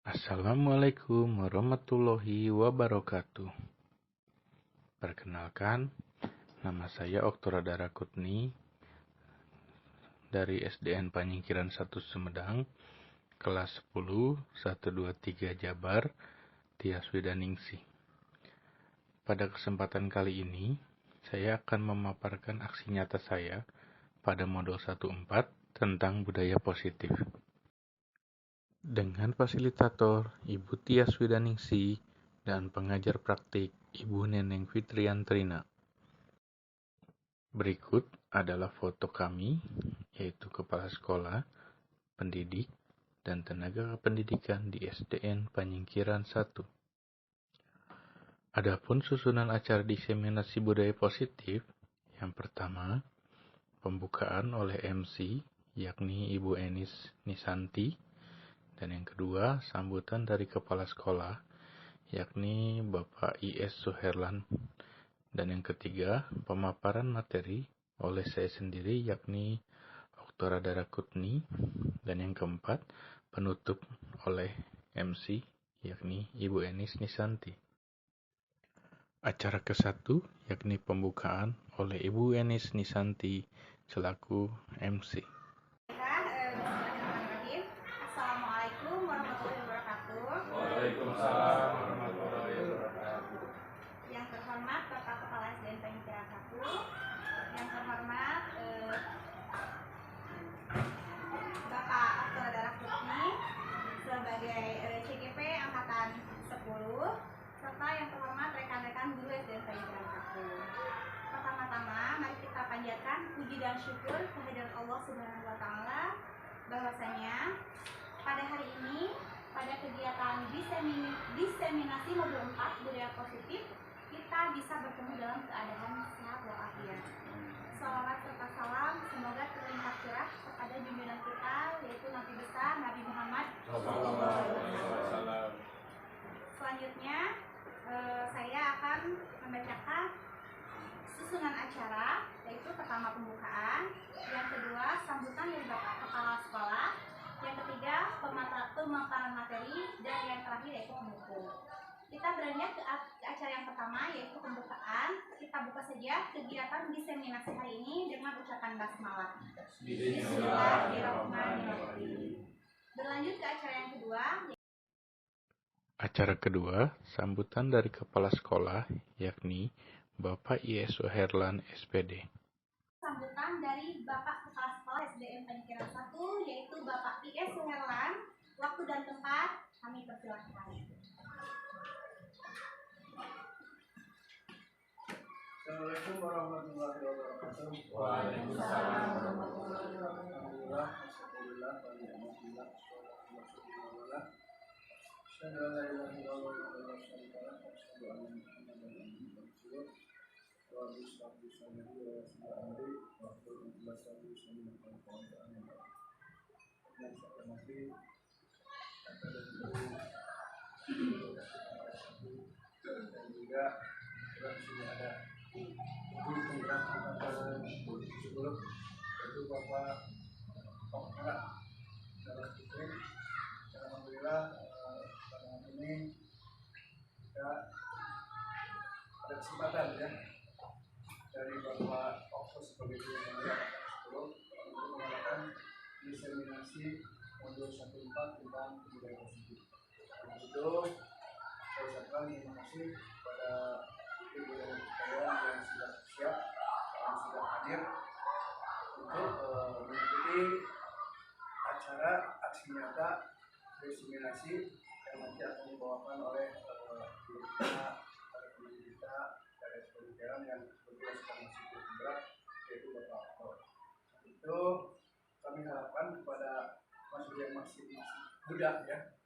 Assalamualaikum warahmatullahi wabarakatuh. Perkenalkan, nama saya Oktora Darakutni dari SDN Panyingkiran 1 Sumedang, kelas 10, 123 Jabar, Tyas Widaningsih. Pada kesempatan kali ini, saya akan memaparkan aksi nyata saya pada modul 14 tentang budaya positif. Dengan fasilitator Ibu Tyas Widaningsih dan pengajar praktik Ibu Neneng Fitriantrina. Berikut adalah foto kami, yaitu kepala sekolah, pendidik, dan tenaga pendidikan di SDN Panyingkiran 1. Adapun susunan acara diseminasi budaya positif, yang pertama, pembukaan oleh MC, yakni Ibu Enis Nisanti, dan yang kedua, sambutan dari kepala sekolah, yakni Bapak I.S. Suherlan, dan yang ketiga, pemaparan materi oleh saya sendiri, yakni Oktora Darakutni, dan yang keempat, penutup oleh MC, yakni Ibu Enis Nisanti. Acara ke-1, yakni pembukaan oleh Ibu Enis Nisanti selaku MC. Assalamualaikum warahmatullahi wabarakatuh. Waalaikumsalam warahmatullahi wabarakatuh. Yang terhormat Bapak Kepala SDN Panyingkiran 1, yang terhormat Bapak Oktora Darakutni sebagai CGP Angkatan 10, serta yang terhormat rekan-rekan guru SDN Panyingkiran 1. Pertama-tama, mari kita panjatkan puji dan syukur kehadirat Allah Subhanahu wa Ta'ala bahwasanya pada hari ini, pada kegiatan diseminasi modul 4 budaya positif, kita bisa bertemu dalam keadaan sehat walafiat. Salawat serta salam semoga terlimpah curah kepada junjungan kita, yaitu Nabi besar Nabi Muhammad SAW. Selanjutnya, saya akan membacakan susunan acara, yaitu pertama pembukaan, yang kedua sambutan dari Bapak Kepala Sekolah, yang ketiga pemaparan materi, dan yang terakhir yaitu penutup. Kita beranjak ke acara yang pertama, yaitu pembukaan. Kita buka saja kegiatan diseminasi hari ini dengan ucapan basmalah. Bismillahirrahmanirrahim. Berlanjut ke acara yang kedua. Acara kedua, sambutan dari kepala sekolah, yakni Bapak I.S. Suherlan, SPD. Sambutan dari Bapak Kepala Sekolah SDN Panyingkiran 1, yaitu Bapak I.S. Suherlan. Waktu dan tempat kami persilahkan. Assalamualaikum warahmatullahi wabarakatuh. Waalaikumsalam warahmatullahi wabarakatuh. Alhamdulillah, alhamdulillah, alhamdulillah. Asyhadu an la ilaha illallah wa asyhadu anna Muhammadan abduhu wa rasuluh. Wa bismillah sadri wa yassir amri wa hlul 'uqdatam min lisani yafqahu qawli. Yang saya hormati dan juga sudah ada guru penggerak angkatan 10, yaitu Bapak Oktora Darakutni. Alhamdulillah, pada hari ini kita ada kesempatan ya dari Bapak Oktora sebagai guru penggerak angkatan 10 untuk mengadakan diseminasi modul 14 tentang budaya positif. Untuk itu, saya ucapkan terima kasih kepada ibu dan sekalian yang sudah siap, yang sudah hadir untuk mengikuti acara aksi nyata diseminasi yang nanti akan dibawakan oleh guru kita, para pendidik kita dari SPDN yang kebetulan sedang masih bergerak, yaitu Bapak Oktor. Itu kami harapkan kepada mahasiswa yang masih muda ya,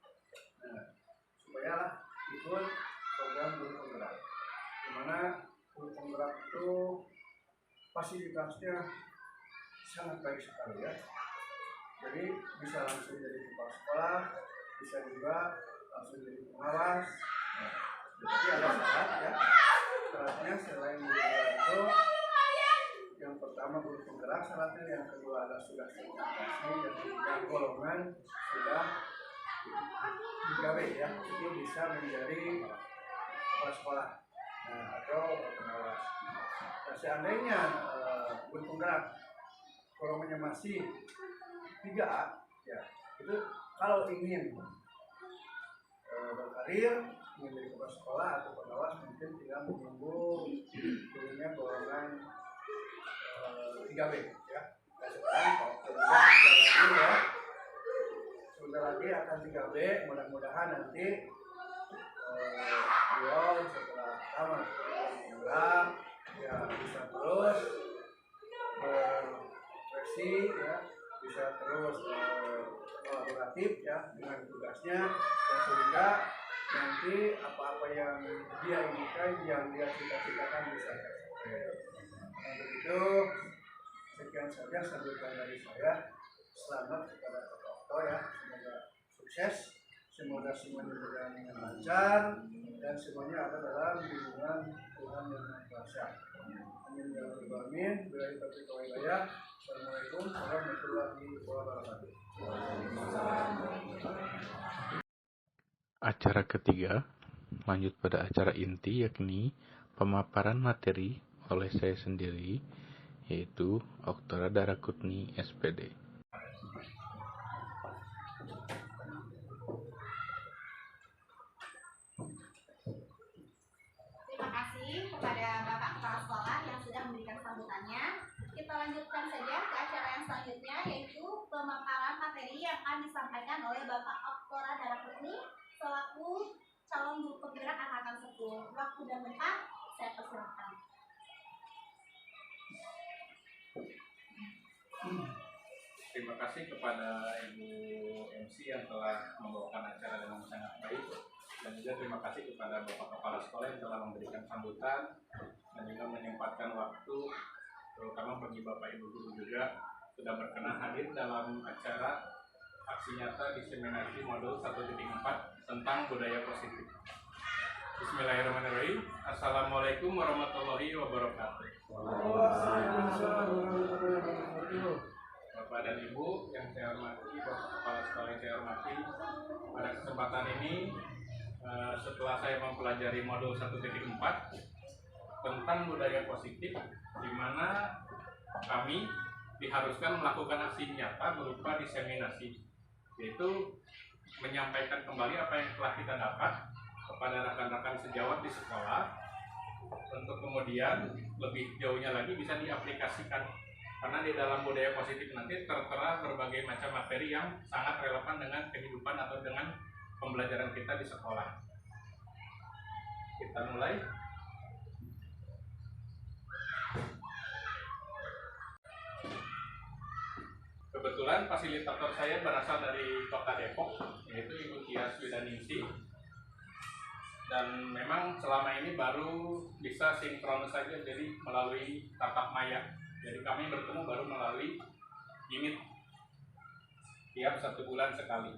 supaya ikut program guru penggerak, di mana guru penggerak itu fasilitasnya sangat baik sekali ya. Jadi bisa langsung jadi kepala sekolah, bisa juga langsung jadi pengawas. Tapi ada syarat ya. Syaratnya selain guru penggerak itu, yang pertama guru penggerak syaratnya, yang kedua adalah sudah sertifikasi, yang ketiga golongan sudah 3W ya, itu bisa menjadi kepala sekolah atau pengawas. Nah, seandainya guru penggerak volumenya masih 3A ya, itu kalau ingin berkarir menjadi kepala sekolah atau pengawas mungkin tinggal menunggu turunnya golongan 3B ya. Nah, sekarang kalau ya sebentar lagi akan 3B, mudah-mudahan nanti beliau setelah tamat program ya bisa terus berprofesi ya, bisa terus kolaboratif ya dengan tugasnya, dan sehingga nanti apa-apa yang dia inginkan, yang dia cita-citakan bisa tercapai. Nah, begitu sekian saja sambutan dari saya. Selamat kepada Toto ya, semoga sukses, semoga semuanya berjalan dengan lancar, dan semuanya ada dalam lindungan Tuhan yang Maha Kuasa. Amin ya rabbal alamin. Billahi taufiq wal hidayah. Assalamualaikum warahmatullahi wabarakatuh. Acara ketiga lanjut pada acara inti, yakni pemaparan materi oleh saya sendiri, yaitu Oktora Darakutni SPD. Terima kasih kepada Bapak Kepala Sekolah yang sudah memberikan sambutannya. Kita lanjutkan saja ke acara yang selanjutnya, yaitu pemaparan materi yang akan disampaikan oleh Bapak Oktora Darakutni selaku calon guru penggerak angkatan 10. Waktu dan tempat saya persilakan. Terima kasih kepada Ibu MC yang telah membawakan acara dengan sangat baik, dan juga terima kasih kepada Bapak Kepala Sekolah yang telah memberikan sambutan dan juga menyempatkan waktu, terutama bagi Bapak Ibu guru juga sudah berkenan hadir dalam acara aksi nyata diseminasi modul 1.4 tentang budaya positif. Bismillahirrahmanirrahim. Assalamualaikum warahmatullahi wabarakatuh. Bapak dan Ibu yang saya hormati, Bapak Kepala Sekolah yang saya hormati, pada kesempatan ini setelah saya mempelajari modul 1.4 tentang budaya positif, di mana kami diharuskan melakukan aksi nyata berupa diseminasi, yaitu menyampaikan kembali apa yang telah kita dapat kepada rekan-rekan sejawat di sekolah, untuk kemudian lebih jauhnya lagi bisa diaplikasikan, karena di dalam budaya positif nanti tertera berbagai macam materi yang sangat relevan dengan kehidupan atau dengan pembelajaran kita di sekolah. Kita mulai. Kebetulan fasilitator saya berasal dari Kota Depok, yaitu Ibu Tias Widaningsih, dan memang selama ini baru bisa sinkron saja, jadi melalui tatap maya. Jadi kami bertemu baru melalui Meet tiap 1 bulan sekali.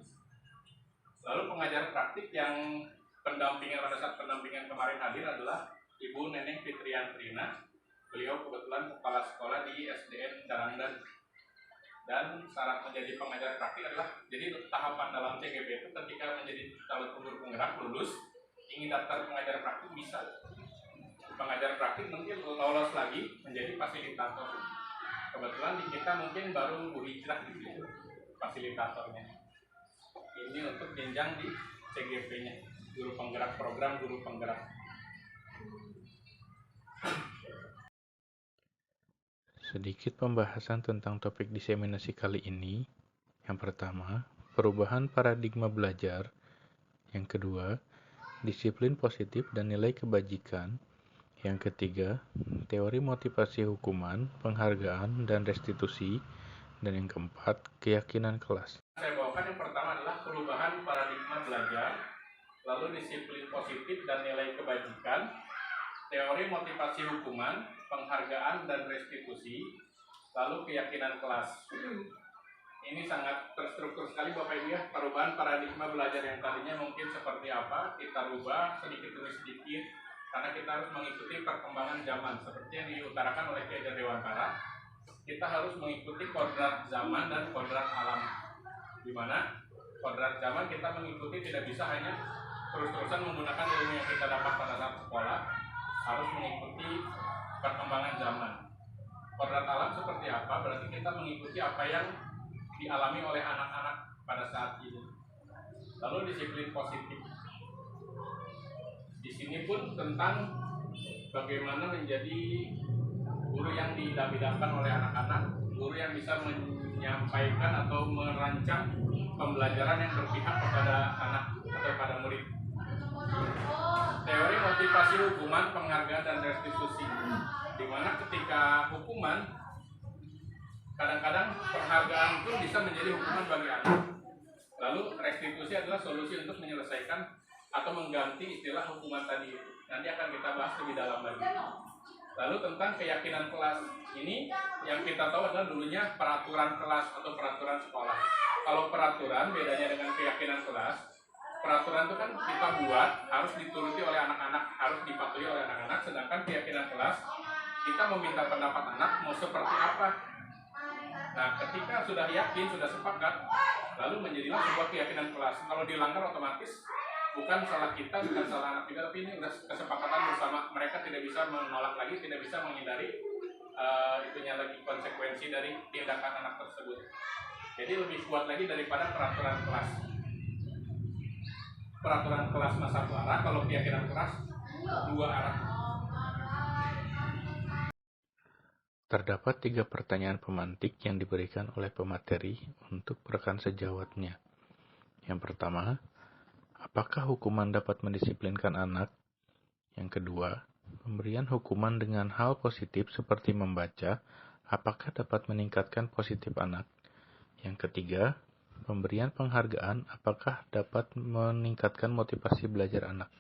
Lalu pengajar praktik yang pendampingan pada saat pendampingan kemarin hadir adalah Ibu Neneng Fitriantrina. Beliau kebetulan kepala sekolah di SDN Darangdan. Dan syarat menjadi pengajar praktik adalah, jadi tahapan dalam CGP itu ketika menjadi calon guru penggerak lulus, ingin daftar pengajar praktik bisa. Pengajar praktik mungkin lolos lagi menjadi fasilitator. Kebetulan di kita mungkin baru Bu Hijrah di situ fasilitatornya. Ini untuk jenjang di CGP-nya, guru penggerak, program guru penggerak. Sedikit pembahasan tentang topik diseminasi kali ini. Yang pertama, perubahan paradigma belajar. Yang kedua, disiplin positif dan nilai kebajikan. Yang ketiga, teori motivasi hukuman, penghargaan, dan restitusi. Dan yang keempat, keyakinan kelas. Saya bawakan yang pertama adalah perubahan paradigma belajar, lalu disiplin positif dan nilai kebajikan, teori motivasi hukuman, penghargaan dan restitusi, lalu keyakinan kelas. Ini sangat terstruktur sekali Bapak Ibu ya. Perubahan paradigma belajar yang tadinya mungkin seperti apa, kita rubah sedikit demi sedikit, karena kita harus mengikuti perkembangan zaman. Seperti yang diutarakan oleh Ki Hajar Dewantara, kita harus mengikuti kodrat zaman dan kodrat alam, di mana kodrat zaman kita mengikuti tidak bisa hanya terus-terusan menggunakan ilmu yang kita dapat pada saat sekolah, harus mengikuti perkembangan zaman. Kodrat alam seperti apa? Berarti kita mengikuti apa yang dialami oleh anak-anak pada saat ini. Lalu disiplin positif. Di sini pun tentang bagaimana menjadi guru yang diidam-idamkan oleh anak-anak, guru yang bisa menyampaikan atau merancang pembelajaran yang berpihak kepada anak atau pada murid. Teori motivasi hukuman, penghargaan, dan restitusi, di mana ketika hukuman, kadang-kadang penghargaan pun bisa menjadi hukuman bagi anak. Lalu restitusi adalah solusi untuk menyelesaikan atau mengganti istilah hukuman tadi. Nanti akan kita bahas lebih dalam lagi. Lalu tentang keyakinan kelas, ini yang kita tahu adalah dulunya peraturan kelas atau peraturan sekolah. Kalau peraturan bedanya dengan keyakinan kelas, peraturan itu kan kita buat, harus dituruti oleh anak-anak, harus dipatuhi oleh anak-anak, sedangkan keyakinan kelas, kita meminta pendapat anak mau seperti apa. Nah, ketika sudah yakin, sudah sepakat, lalu menjadilah sebuah keyakinan kelas. Kalau dilanggar otomatis bukan salah kita, bukan salah anak juga, tapi ini sudah kesepakatan bersama. Mereka tidak bisa menolak lagi, tidak bisa menghindari itunya lagi konsekuensi dari tindakan anak tersebut. Jadi lebih kuat lagi daripada peraturan kelas. Peraturan kelas satu arah, kalau keyakinan kelas dua arah. Terdapat 3 pertanyaan pemantik yang diberikan oleh pemateri untuk rekan sejawatnya. Yang pertama, apakah hukuman dapat mendisiplinkan anak? Yang kedua, pemberian hukuman dengan hal positif seperti membaca, apakah dapat meningkatkan positif anak? Yang ketiga, pemberian penghargaan, apakah dapat meningkatkan motivasi belajar anak?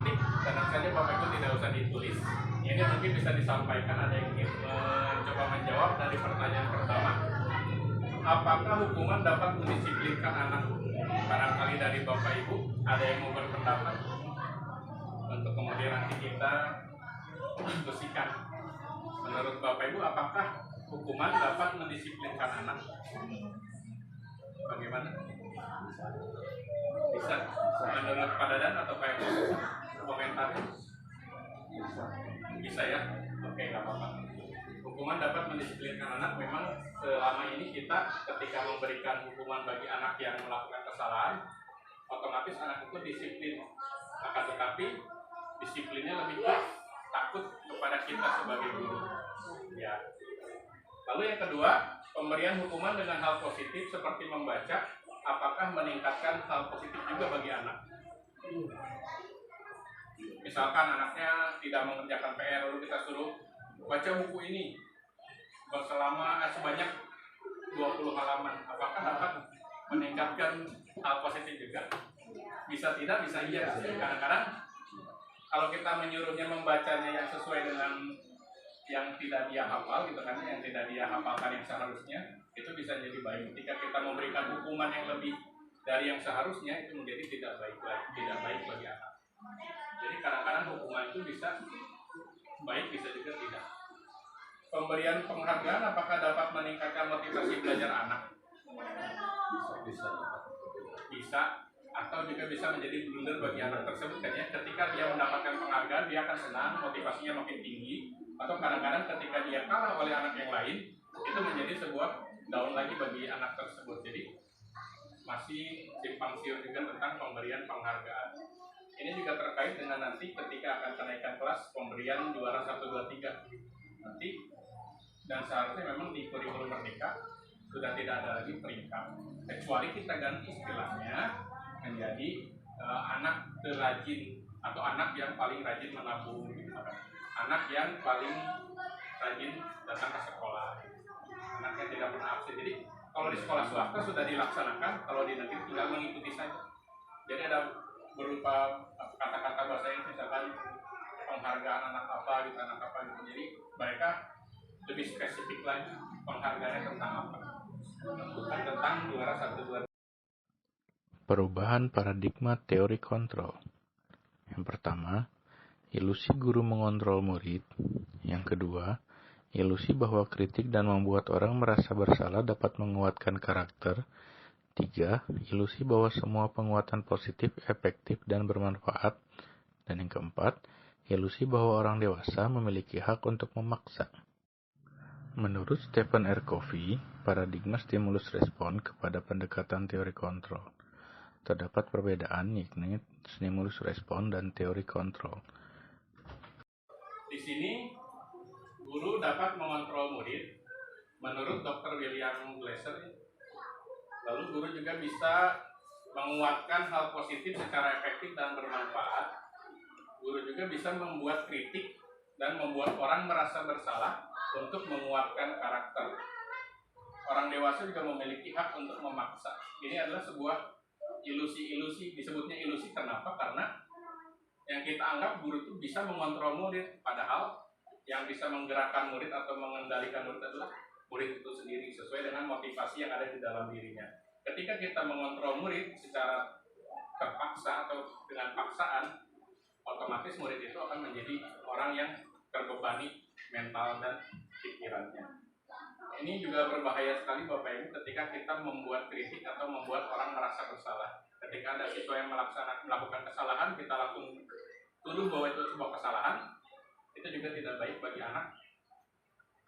Tenang saja Bapak Ibu, tidak usah ditulis. Ini mungkin bisa disampaikan, ada yang ingin mencoba menjawab dari pertanyaan pertama. Apakah hukuman dapat mendisiplinkan anak? Barangkali dari Bapak Ibu ada yang mau berpendapat untuk kemudian nanti kita diskusikan. Menurut Bapak Ibu, apakah hukuman dapat mendisiplinkan anak? Bagaimana? Bisa. Menurut Pak Dadan atau Pak Eko? Komentarnya? Bisa ya? Oke, nggak apa-apa. Hukuman dapat mendisiplinkan anak. Memang selama ini kita ketika memberikan hukuman bagi anak yang melakukan kesalahan, otomatis anak itu disiplin. Akan tetapi disiplinnya lebih takut kepada kita sebagai guru. Ya. Lalu yang kedua, pemberian hukuman dengan hal positif seperti membaca, apakah meningkatkan hal positif juga bagi anak? Misalkan anaknya tidak mengerjakan PR, lalu kita suruh baca buku ini sebanyak 20 halaman, apakah dapat meningkatkan hal positif juga? Bisa tidak, bisa iya. Kadang-kadang kalau kita menyuruhnya membacanya yang sesuai dengan yang tidak dia hafal gitu kan, yang tidak dia hafalkan yang seharusnya, itu bisa jadi baik. Ketika kita memberikan hukuman yang lebih dari yang seharusnya, itu menjadi tidak baik bagi anak. Jadi kadang-kadang hukuman itu bisa baik, bisa juga tidak. Pemberian penghargaan apakah dapat meningkatkan motivasi belajar anak? Bisa, atau juga bisa menjadi blunder bagi anak tersebut kan ya. Ketika dia mendapatkan penghargaan, dia akan senang, motivasinya makin tinggi. Atau kadang-kadang ketika dia kalah oleh anak yang lain, itu menjadi sebuah down lagi bagi anak tersebut. Jadi masih simpang siur juga tentang pemberian penghargaan. Ini juga terkait dengan nanti ketika akan kenaikan kelas pemberian juara 1, 2, 3 nanti. Dan seharusnya memang di kurikulum Merdeka sudah tidak ada lagi peringkat, kecuali kita ganti istilahnya menjadi anak terrajin atau anak yang paling rajin menabung gitu. Anak yang paling rajin datang ke sekolah, anak yang tidak pernah absen. Jadi kalau di sekolah swasta sudah dilaksanakan, kalau di negeri tinggal mengikuti saja. Jadi ada berupa kata-kata bahasa Inggris, misalkan penghargaan anak apa gitu. Jadi mereka lebih spesifik lagi penghargaannya tentang apa, bukan tentang juara 1, 2. Perubahan paradigma teori kontrol. Yang pertama, ilusi guru mengontrol murid. Yang kedua, ilusi bahwa kritik dan membuat orang merasa bersalah dapat menguatkan karakter. 3. Ilusi bahwa semua penguatan positif, efektif, dan bermanfaat. Dan yang keempat, ilusi bahwa orang dewasa memiliki hak untuk memaksa. Menurut Stephen R. Covey, paradigma stimulus respon kepada pendekatan teori kontrol. Terdapat perbedaan, yakni stimulus respon dan teori kontrol. Di sini, guru dapat mengontrol murid menurut Dr. William Glasser. Lalu guru juga bisa menguatkan hal positif secara efektif dan bermanfaat. Guru juga bisa membuat kritik dan membuat orang merasa bersalah untuk menguatkan karakter. Orang dewasa juga memiliki hak untuk memaksa. Ini adalah sebuah ilusi-ilusi, disebutnya ilusi kenapa? Karena yang kita anggap guru itu bisa mengontrol murid, padahal yang bisa menggerakkan murid atau mengendalikan murid adalah murid itu sendiri sesuai dengan motivasi yang ada di dalam dirinya. Ketika kita mengontrol murid secara terpaksa atau dengan paksaan, otomatis murid itu akan menjadi orang yang terbebani mental dan pikirannya. Ini juga berbahaya sekali Bapak Ibu ketika kita membuat kritik atau membuat orang merasa bersalah. Ketika ada siswa yang melakukan kesalahan, kita langsung tuduh bahwa itu sebuah kesalahan. Itu juga tidak baik bagi anak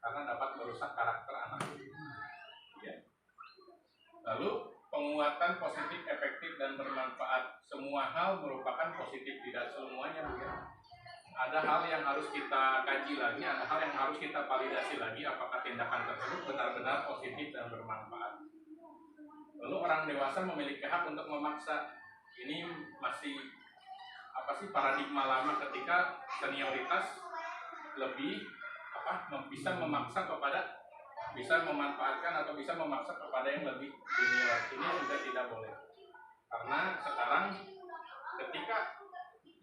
karena dapat merusak karakter anak. Ya. Lalu penguatan positif, efektif, dan bermanfaat. Semua hal merupakan positif, tidak semuanya. Ada hal yang harus kita kaji lagi, ada hal yang harus kita validasi lagi apakah tindakan tersebut benar-benar positif dan bermanfaat. Lalu orang dewasa memiliki hak untuk memaksa. Ini masih paradigma lama ketika senioritas lebih bisa memaksa kepada, bisa memanfaatkan atau bisa memaksa kepada yang lebih junior. Ini juga tidak boleh, karena sekarang ketika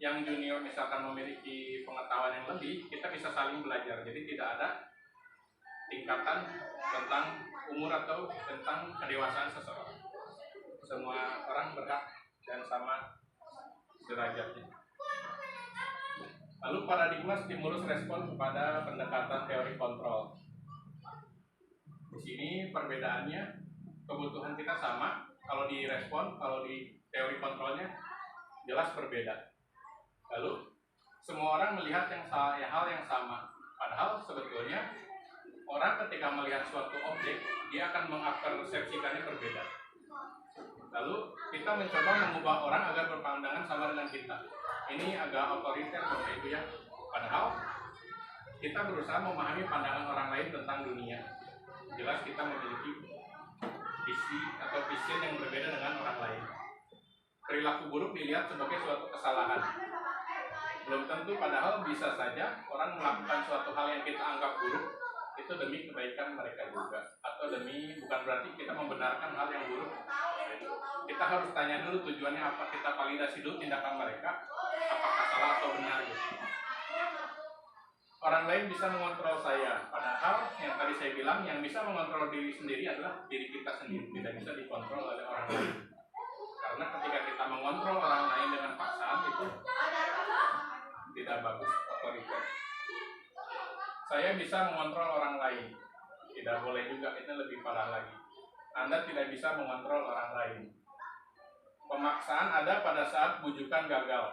yang junior misalkan memiliki pengetahuan yang lebih, kita bisa saling belajar. Jadi tidak ada tingkatan tentang umur atau tentang kedewasaan seseorang. Semua orang berhak dan sama derajatnya. Lalu paradigma stimulus respon kepada pendekatan teori kontrol. Di sini perbedaannya, kebutuhan kita sama. Kalau di respon, kalau di teori kontrolnya jelas berbeda. Lalu semua orang melihat hal yang sama. Padahal sebetulnya orang ketika melihat suatu objek, dia akan mengpersepsikannya berbeda. Lalu kita mencoba mengubah orang agar berpandangan sama dengan kita. Ini agak otoriter Bapak Ibu ya. Padahal kita berusaha memahami pandangan orang lain tentang dunia. Jelas kita memiliki visi atau vision yang berbeda dengan orang lain. Perilaku buruk dilihat sebagai suatu kesalahan. Belum tentu, padahal bisa saja orang melakukan suatu hal yang kita anggap buruk itu demi kebaikan mereka juga, atau bukan berarti kita membenarkan hal yang buruk. Kita harus tanya dulu tujuannya apa, kita validasi dulu tindakan mereka apakah salah atau benar gitu. Orang lain bisa mengontrol saya, padahal yang tadi saya bilang, yang bisa mengontrol diri sendiri adalah diri kita sendiri, tidak bisa dikontrol oleh orang lain. Karena ketika kita mengontrol orang lain dengan paksaan, itu tidak bagus, otoriter. Saya bisa mengontrol orang lain, tidak boleh juga, itu lebih parah lagi. Anda tidak bisa mengontrol orang lain. Pemaksaan ada pada saat bujukan gagal.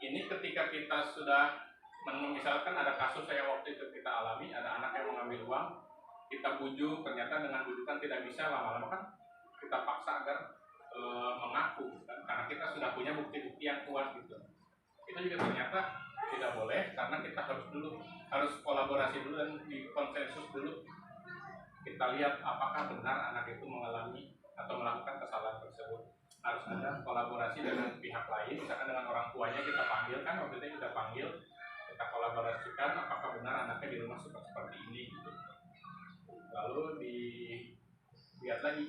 Ini ketika kita sudah, misalkan ada kasus saya waktu itu kita alami, ada anak yang mengambil uang, kita bujuk, ternyata dengan bujukan tidak bisa, lama-lama kan kita paksa agar mengaku, kan? Karena kita sudah punya bukti-bukti yang kuat gitu. Itu juga ternyata tidak boleh, karena kita harus kolaborasi dulu dan dikonsensus dulu. Kita lihat apakah benar anak itu mengalami atau melakukan kesalahan tersebut. Harus ada kolaborasi dengan pihak lain, misalkan dengan orang tuanya kita panggil, kan waktu itu kita panggil, kita kolaborasikan apakah benar anaknya di rumah seperti ini gitu. Lalu dilihat lagi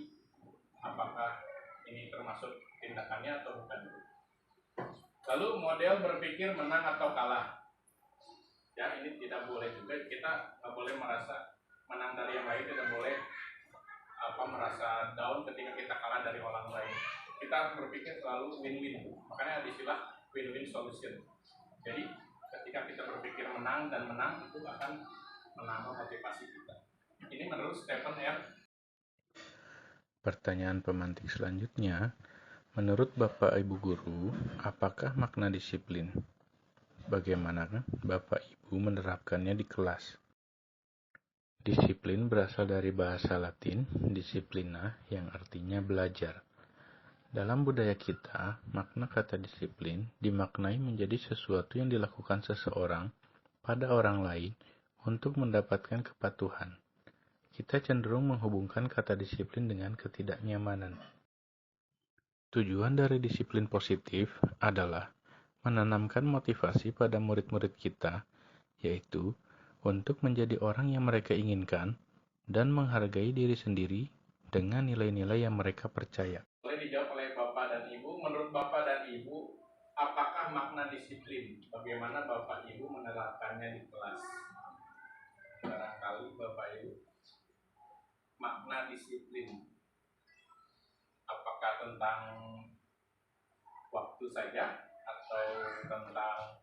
apakah ini termasuk tindakannya atau bukan. Lalu model berpikir menang atau kalah. Ya, ini tidak boleh juga, kita nggak boleh merasa menang dari yang lain, tidak boleh merasa down ketika kita kalah dari orang lain. Kita berpikir selalu win-win, makanya ada istilah win-win solution. Jadi ketika kita berpikir menang dan menang, itu akan menambah motivasi kita. Ini menurut Stephen R. Pertanyaan pemantik selanjutnya, menurut Bapak Ibu Guru, apakah makna disiplin? Bagaimana Bapak Ibu menerapkannya di kelas? Disiplin berasal dari bahasa Latin, disciplina, yang artinya belajar. Dalam budaya kita, makna kata disiplin dimaknai menjadi sesuatu yang dilakukan seseorang pada orang lain untuk mendapatkan kepatuhan. Kita cenderung menghubungkan kata disiplin dengan ketidaknyamanan. Tujuan dari disiplin positif adalah menanamkan motivasi pada murid-murid kita, yaitu untuk menjadi orang yang mereka inginkan dan menghargai diri sendiri dengan nilai-nilai yang mereka percaya. Boleh dijawab oleh Bapak dan Ibu. Menurut Bapak dan Ibu, apakah makna disiplin? Bagaimana Bapak Ibu menerapkannya di kelas? Barangkali Bapak Ibu, makna disiplin. Apakah tentang waktu saja atau tentang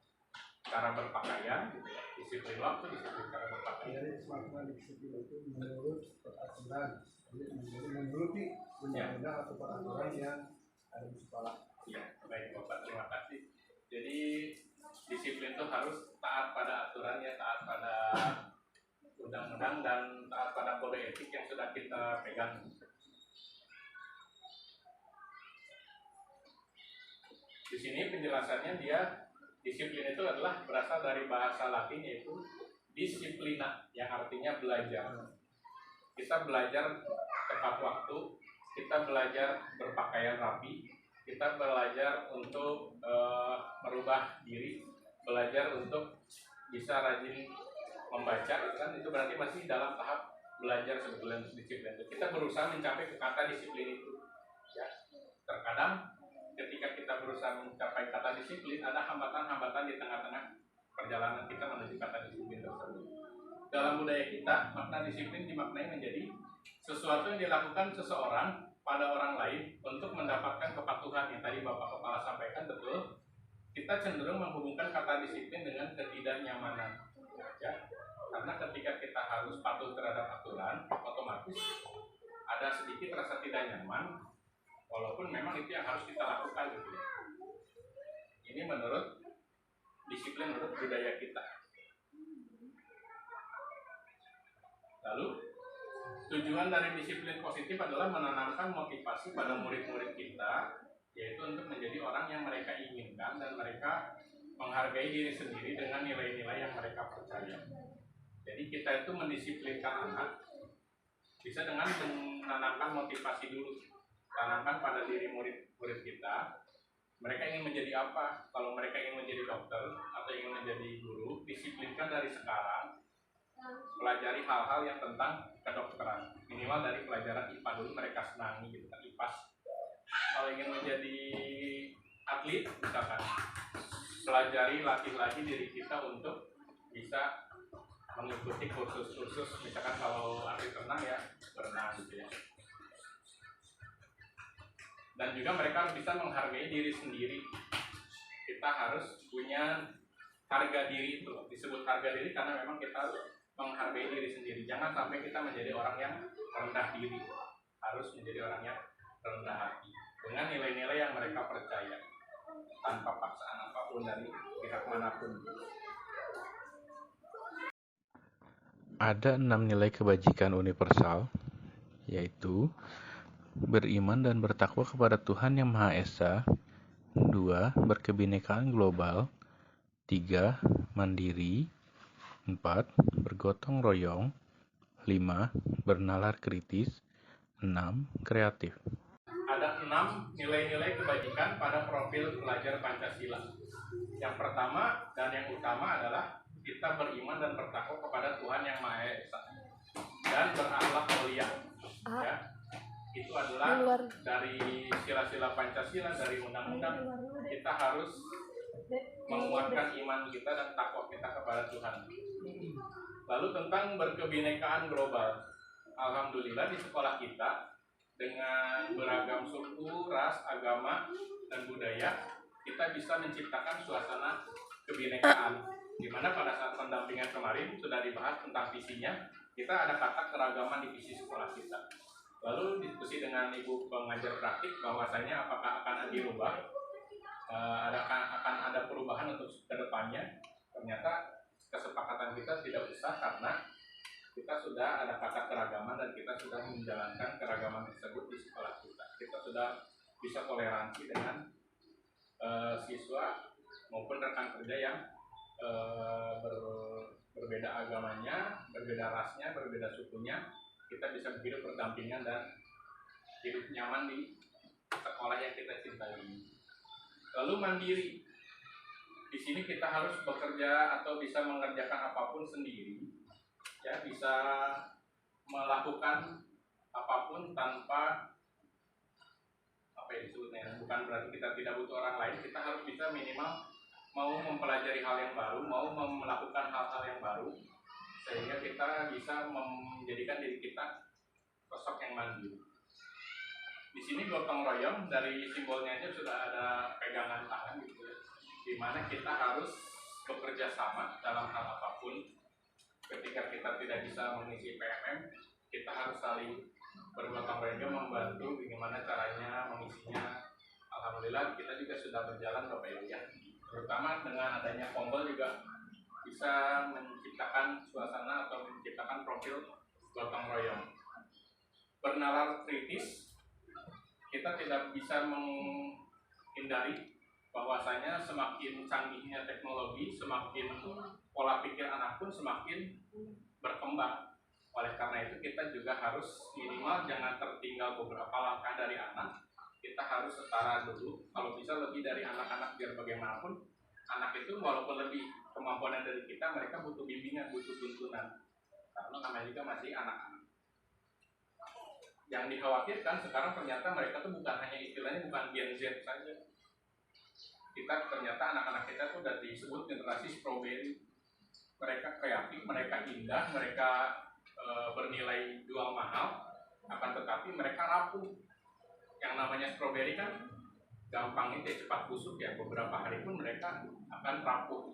cara berpakaian, gitu ya? Disiplin waktu, disiplin cara berpakaian. Jadi makna disiplin itu menurut peraturan. Jadi menuruti undang-undang atau peraturan yang ada di sekolah. Ya, baik Bapak, terima kasih. Jadi disiplin itu harus taat pada aturannya, taat pada undang-undang, dan taat pada kode etik yang sudah kita pegang. Di sini penjelasannya disiplin itu adalah berasal dari bahasa Latin, yaitu disciplina, yang artinya belajar. Kita belajar tepat waktu, kita belajar berpakaian rapi, kita belajar untuk merubah diri, belajar untuk bisa rajin membaca, itu berarti masih dalam tahap belajar sebetulnya disiplin. Kita berusaha mencapai ke kata disiplin itu. Ya. Terkadang ketika kita berusaha mencapai kata disiplin, ada hambatan-hambatan di tengah-tengah perjalanan kita menuju kata disiplin tersebut. Dalam budaya kita, makna disiplin dimaknai menjadi sesuatu yang dilakukan seseorang pada orang lain untuk mendapatkan kepatuhan. Yang tadi Bapak Kepala sampaikan betul, kita cenderung menghubungkan kata disiplin dengan ketidaknyamanan. Ya, karena ketika kita harus patuh terhadap aturan, otomatis ada sedikit rasa tidak nyaman, walaupun memang itu yang harus kita lakukan gitu. Ini menurut disiplin, menurut budaya kita. Lalu tujuan dari disiplin positif adalah menanamkan motivasi pada murid-murid kita, yaitu untuk menjadi orang yang mereka inginkan dan mereka menghargai diri sendiri dengan nilai-nilai yang mereka percaya. Jadi kita itu mendisiplinkan anak bisa dengan menanamkan motivasi dulu. Tanamkan pada diri murid-murid kita, mereka ingin menjadi apa. Kalau mereka ingin menjadi dokter atau ingin menjadi guru, disiplinkan dari sekarang. Pelajari hal-hal yang tentang kedokteran, minimal dari pelajaran IPA dulu, mereka senangi gitu kan, IPAS. Kalau ingin menjadi atlet misalkan, pelajari, latih lagi diri kita untuk bisa mengikuti kursus-kursus, misalkan kalau atlet renang ya berenang gitu ya. Dan juga mereka harus bisa menghargai diri sendiri. Kita harus punya harga diri, itu disebut harga diri karena memang kita harus menghargai diri sendiri. Jangan sampai kita menjadi orang yang rendah diri, harus menjadi orang yang rendah hati dengan nilai-nilai yang mereka percaya, tanpa paksaan apapun dari pihak manapun. Ada 6 nilai kebajikan universal, yaitu beriman dan bertakwa kepada Tuhan Yang Maha Esa, 2. Berkebinekaan global, 3. Mandiri, 4. Bergotong royong, 5. Bernalar kritis, 6. Kreatif. Ada 6 nilai-nilai kebajikan pada profil pelajar Pancasila. Yang pertama dan yang utama adalah kita beriman dan bertakwa kepada Tuhan Yang Maha Esa dan berakhlak mulia. Ya. Itu adalah dari sila-sila Pancasila, dari undang-undang. Kita harus menguatkan iman kita dan takwa kita kepada Tuhan. Lalu tentang berkebinekaan global, alhamdulillah di sekolah kita dengan beragam suku, ras, agama, dan budaya, kita bisa menciptakan suasana kebinekaan. Di mana pada saat pendampingan kemarin sudah dibahas tentang visinya, kita ada kata keragaman di visi sekolah kita. Lalu diskusi dengan ibu pengajar praktik bahwasanya apakah akan dirubah, akan ada perubahan untuk kedepannya. Ternyata kesepakatan kita tidak usah karena kita sudah ada kata keragaman dan kita sudah menjalankan keragaman tersebut di sekolah kita. Kita sudah bisa toleransi dengan siswa maupun rekan kerja yang berbeda agamanya, berbeda rasnya, berbeda sukunya. Kita bisa hidup berdampingan dan hidup nyaman di sekolah yang kita cintai. Lalu mandiri. Di sini kita harus bekerja atau bisa mengerjakan apapun sendiri. Ya, bisa melakukan apapun tanpa apa yang disebutnya. Bukan berarti kita tidak butuh orang lain. Kita harus bisa minimal mau mempelajari hal yang baru, mau melakukan hal-hal yang baru, sehingga kita bisa menjadikan diri kita sosok yang mandiri. Di sini gotong royong, dari simbolnya aja sudah ada pegangan tangan gitu ya, di mana kita harus bekerja sama dalam hal apapun. Ketika kita tidak bisa mengisi PMM, kita harus saling bergotong royong membantu bagaimana caranya mengisinya. Alhamdulillah kita juga sudah berjalan Bapak Ibu ya. Terutama dengan adanya Pombel juga bisa menciptakan suasana atau menciptakan profil gotong royong. Bernalar kritis, kita tidak bisa menghindari bahwasanya semakin canggihnya teknologi, semakin pola pikir anak pun semakin berkembang. Oleh karena itu kita juga harus minimal jangan tertinggal beberapa langkah dari anak. Kita harus setara dulu, kalau bisa lebih dari anak-anak, biar bagaimanapun anak itu walaupun lebih kemampuan dari kita, mereka butuh bimbingan, butuh tuntunan, karena namanya juga masih anak-anak. Yang dikhawatirkan sekarang ternyata mereka tuh bukan hanya istilahnya bukan Gen Z saja. Kita ternyata anak-anak kita tuh udah disebut generasi strawberry. Mereka kreatif, mereka indah, mereka bernilai jual mahal, akan tetapi mereka rapuh. Yang namanya strawberry kan gampang itu cepat busuk ya, beberapa hari pun mereka akan rapuh.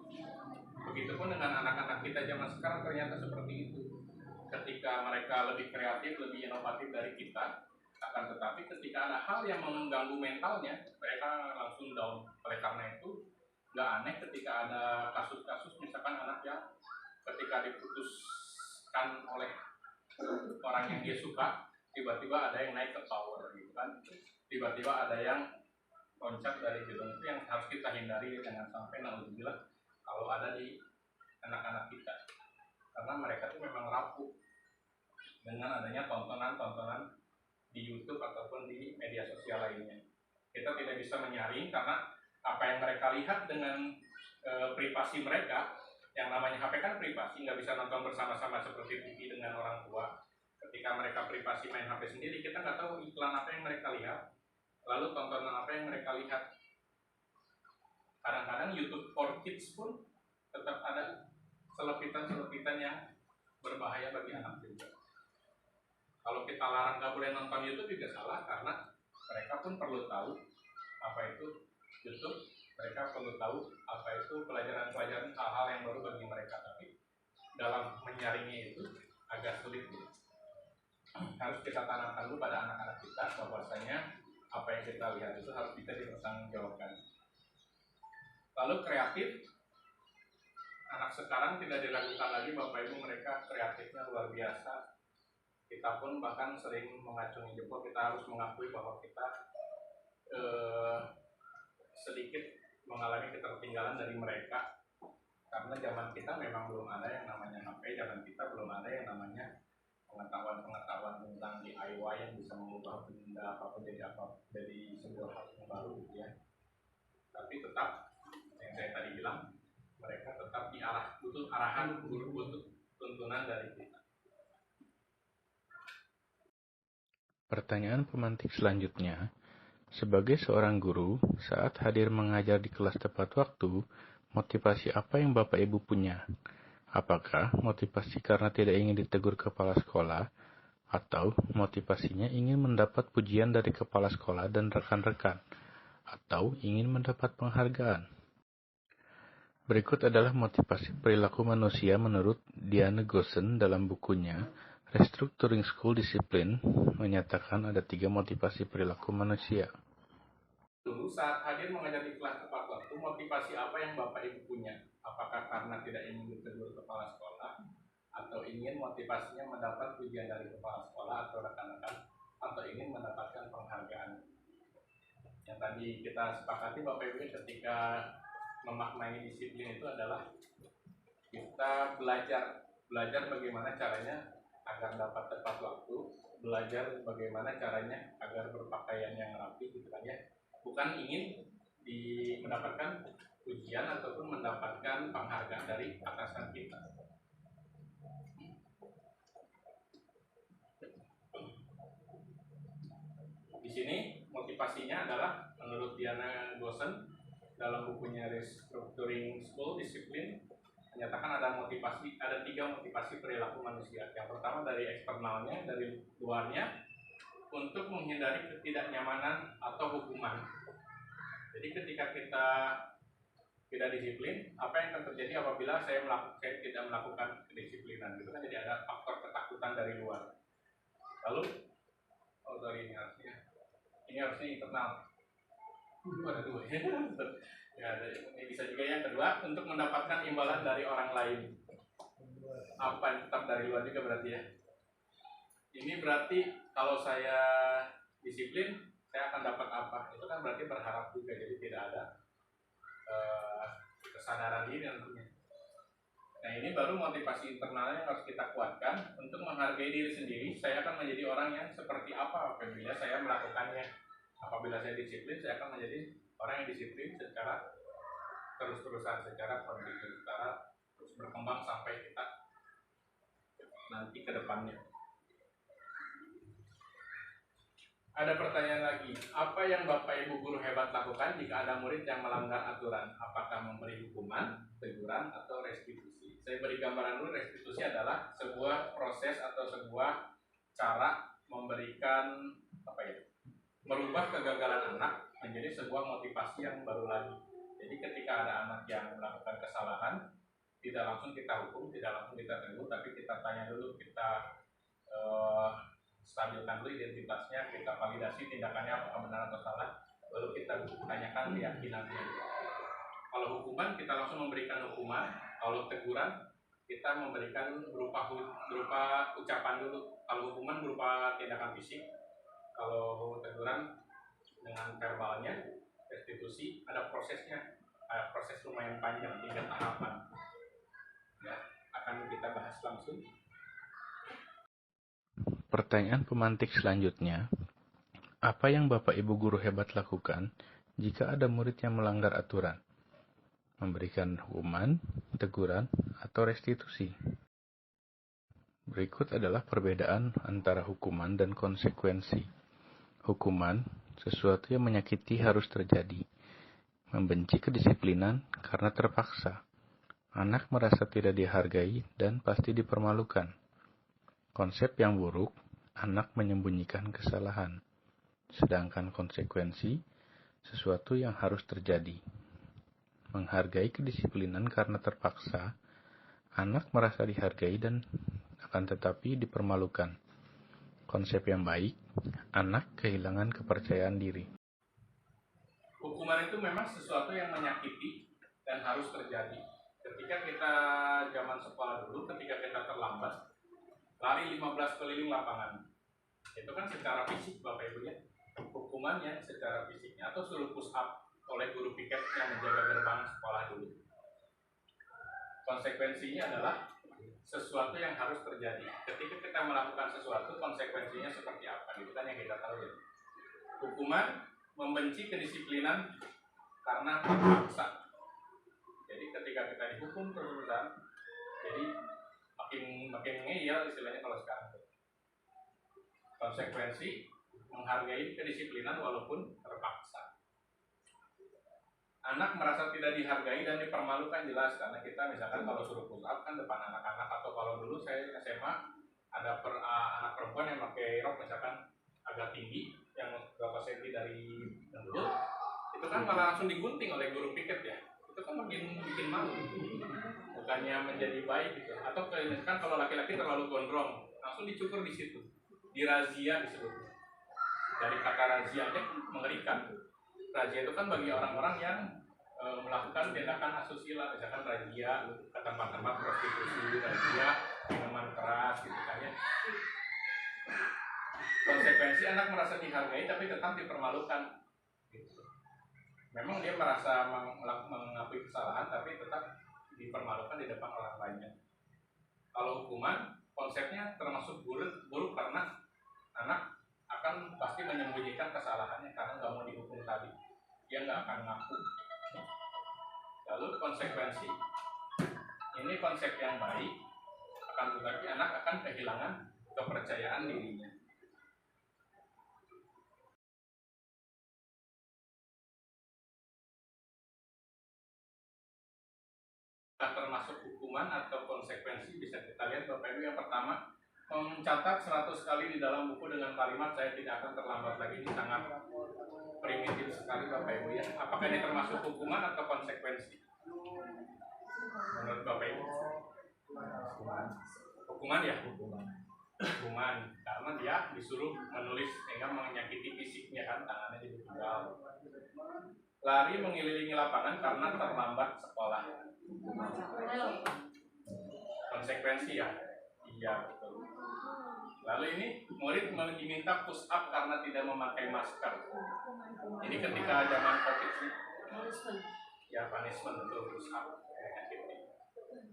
Begitupun dengan anak-anak kita zaman sekarang ternyata seperti itu. Ketika mereka lebih kreatif, lebih inovatif dari kita, akan tetapi ketika ada hal yang mengganggu mentalnya, mereka langsung down. Oleh karena itu, nggak aneh ketika ada kasus-kasus misalkan anak yang ketika diputuskan oleh orang yang dia suka, tiba-tiba ada yang naik ke tower gitu kan, tiba-tiba ada yang loncat dari gedung. Itu yang harus kita hindari, jangan sampai naudzubillah kalau ada di anak-anak kita, karena mereka itu memang rapuh dengan adanya tontonan-tontonan di YouTube ataupun di media sosial lainnya. Kita tidak bisa menyaring karena apa yang mereka lihat dengan privasi mereka. Yang namanya HP kan privasi, nggak bisa nonton bersama-sama seperti TV dengan orang tua. Ketika mereka privasi main HP sendiri, kita nggak tahu iklan apa yang mereka lihat, lalu tontonan apa yang mereka lihat. Kadang-kadang YouTube for Kids pun tetap ada selepitan-selepitan yang berbahaya bagi anak juga. Kalau kita larang nggak boleh nonton YouTube juga salah, karena mereka pun perlu tahu apa itu YouTube. Mereka perlu tahu apa itu pelajaran-pelajaran hal-hal yang baru bagi mereka. Tapi dalam menyaringnya itu agak sulit. Harus kita tanamkan dulu pada anak-anak kita bahwasanya apa yang kita lihat itu harus bisa dipertanggungjawabkan. Lalu kreatif, anak sekarang tidak diragukan lagi Bapak Ibu, mereka kreatifnya luar biasa. Kita pun bahkan sering mengacungi jempol, kita harus mengakui bahwa kita sedikit mengalami ketertinggalan dari mereka, karena zaman kita memang belum ada yang namanya HP, zaman kita belum ada yang namanya pengetahuan tentang DIY yang bisa mengubah benda apapun jadi sebuah hal yang baru gitu ya. Tapi tetap yang saya tadi bilang, mereka tetap butuh arahan, butuh tuntunan dari kita. Pertanyaan pemantik selanjutnya, sebagai seorang guru, saat hadir mengajar di kelas tepat waktu, motivasi apa yang Bapak Ibu punya? Apakah motivasi karena tidak ingin ditegur kepala sekolah, atau motivasinya ingin mendapat pujian dari kepala sekolah dan rekan-rekan, atau ingin mendapat penghargaan? Berikut adalah motivasi perilaku manusia menurut Diane Gossen dalam bukunya Restructuring School Discipline menyatakan ada 3 motivasi perilaku manusia. Dulu saat hadir mengajar di kelas tepat waktu, motivasi apa yang Bapak Ibu punya? Apakah karena tidak ingin ditegur kepala sekolah, atau ingin motivasinya mendapat pujian dari kepala sekolah atau rekan-rekan, atau ingin mendapatkan penghargaan? Yang tadi kita sepakati Bapak Ibu ketika memaknai disiplin itu adalah kita belajar bagaimana caranya agar dapat tepat waktu, belajar bagaimana caranya agar berpakaian yang rapi gitu kan ya. Bukan ingin mendapatkan pujian ataupun mendapatkan penghargaan dari atasan kita. Di sini motivasinya adalah menurut Diana Gosen dalam bukunya Restructuring School Discipline menyatakan ada 3 motivasi perilaku manusia. Yang pertama dari eksternalnya, dari luarnya, untuk menghindari ketidaknyamanan atau hukuman. Jadi ketika kita tidak disiplin, apa yang akan terjadi apabila saya tidak melakukan kedisiplinan? Itu kan jadi ada faktor ketakutan dari luar. Lalu, ini harusnya internal. Ada 2 ya. Ini bisa juga yang kedua, untuk mendapatkan imbalan dari orang lain. Apa yang tetap dari luar juga berarti ya. Ini berarti kalau saya disiplin, saya akan dapat apa? Itu kan berarti berharap juga, jadi tidak ada kesadaran diri nantinya. Nah ini baru motivasi internalnya yang harus kita kuatkan untuk menghargai diri sendiri. Saya akan menjadi orang yang seperti apa apabila saya melakukannya. Apabila saya disiplin, saya akan menjadi orang yang disiplin secara terus-terusan, secara konsisten, secara terus berkembang sampai kita nanti ke depannya. Ada pertanyaan lagi, apa yang Bapak Ibu guru hebat lakukan jika ada murid yang melanggar aturan? Apakah memberi hukuman, teguran, atau restitusi? Saya beri gambaran dulu. Restitusi adalah sebuah proses atau sebuah cara memberikan merubah kegagalan anak menjadi sebuah motivasi yang baru lagi. Jadi ketika ada anak yang melakukan kesalahan, tidak langsung kita hukum, tidak langsung kita tegur, tapi kita tanya dulu, kita stabilkan dulu identitasnya, kita validasi tindakannya apakah benar atau salah, lalu kita tanyakan keyakinannya. Kalau hukuman kita langsung memberikan hukuman, kalau teguran kita memberikan berupa ucapan dulu. Kalau hukuman berupa tindakan fisik, kalau teguran dengan verbalnya. Restitusi ada prosesnya, ada proses lumayan panjang, 3 tahapan. Ya, akan kita bahas langsung. Pertanyaan pemantik selanjutnya, apa yang Bapak Ibu guru hebat lakukan jika ada murid yang melanggar aturan? Memberikan hukuman, teguran, atau restitusi? Berikut adalah perbedaan antara hukuman dan konsekuensi. Hukuman, sesuatu yang menyakiti harus terjadi. Membenci kedisiplinan karena terpaksa. Anak merasa tidak dihargai dan pasti dipermalukan. Konsep yang buruk, anak menyembunyikan kesalahan. Sedangkan konsekuensi, sesuatu yang harus terjadi. Menghargai kedisiplinan karena terpaksa, anak merasa dihargai dan akan tetapi dipermalukan. Konsep yang baik, anak kehilangan kepercayaan diri. Hukuman itu memang sesuatu yang menyakiti dan harus terjadi. Ketika kita zaman sekolah dulu, ketika kita terlambat, lari 15 keliling lapangan. Itu kan secara fisik Bapak Ibu ya. Hukumannya secara fisiknya, atau suruh push up oleh guru piket yang menjaga gerbang sekolah dulu. Konsekuensinya adalah sesuatu yang harus terjadi. Ketika kita melakukan sesuatu, konsekuensinya seperti apa? Itu kan yang kita tahu ya. Hukuman membenci kedisiplinan karena terpaksa. Jadi ketika kita dihukum terus-terusan, jadi makin ngeyel istilahnya kalau sekarang. Konsekuensi menghargai kedisiplinan walaupun terpaksa. Anak merasa tidak dihargai dan dipermalukan jelas, karena kita misalkan kalau suruh push up kan depan anak-anak, atau kalau dulu saya SMA ada anak perempuan yang pakai rok misalkan agak tinggi yang berapa senti dari dengkul, itu kan malah langsung digunting oleh guru piket ya. Itu kan makin bikin malu, bukannya menjadi baik gitu. Atau misalkan kalau laki-laki terlalu gondrong, langsung langsung dicukur di situ, di razia disebut. Dari kata razia aja mengerikan. Razia itu kan bagi orang-orang yang melakukan tindakan asusila, misalkan razia ke tempat-tempat prostitusi, razia minuman keras gitu kan ya. Konsekuensi anak merasa dihargai tapi tetap dipermalukan gitu. Memang dia merasa mengakui kesalahan tapi tetap dipermalukan di depan orang lainnya. Kalau hukuman konsepnya termasuk buruk karena anak akan pasti menyembunyikan kesalahannya karena nggak mau dihukum tadi, dia nggak akan ngaku. Lalu konsekuensi ini konsep yang baik, akan tetapi anak akan kehilangan kepercayaan dirinya. Termasuk hukuman atau konsekuensi bisa kita lihat Bapak Ibu. Yang pertama, mencatat 100 kali di dalam buku dengan kalimat saya tidak akan terlambat lagi. Ini sangat primitif sekali Bapak Ibu ya. Apakah ini termasuk hukuman atau konsekuensi? Menurut Bapak Ibu? Hukuman ya? Hukuman. Karena dia disuruh menulis sehingga menyakiti fisiknya kan, tangannya dibegal. Lari mengelilingi lapangan karena terlambat sekolah. Konsekuensi ya? Iya betul. Lalu ini murid diminta push up karena tidak memakai masker. Ini ketika zaman COVID sih. Ya punishment betul, push up.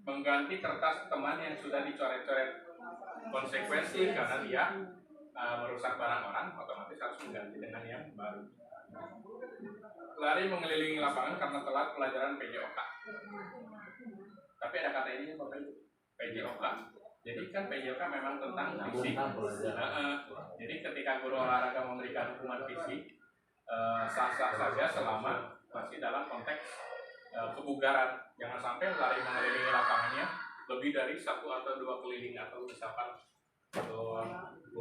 Mengganti kertas teman yang sudah dicoret-coret. Konsekuensi karena dia merusak barang orang, otomatis harus mengganti dengan yang baru. Lari mengelilingi lapangan karena telat pelajaran PJOK. Tapi ada kata ini Bapak Ibu, PJOK. Jadi kan PJOK memang tentang fisik. Jadi ketika guru olahraga memberikan hukuman fisik, sah-sah saja selama masih dalam konteks kebugaran. Jangan sampai lari mengelilingi lapangannya lebih dari 1 atau 2 keliling, atau misalkan 20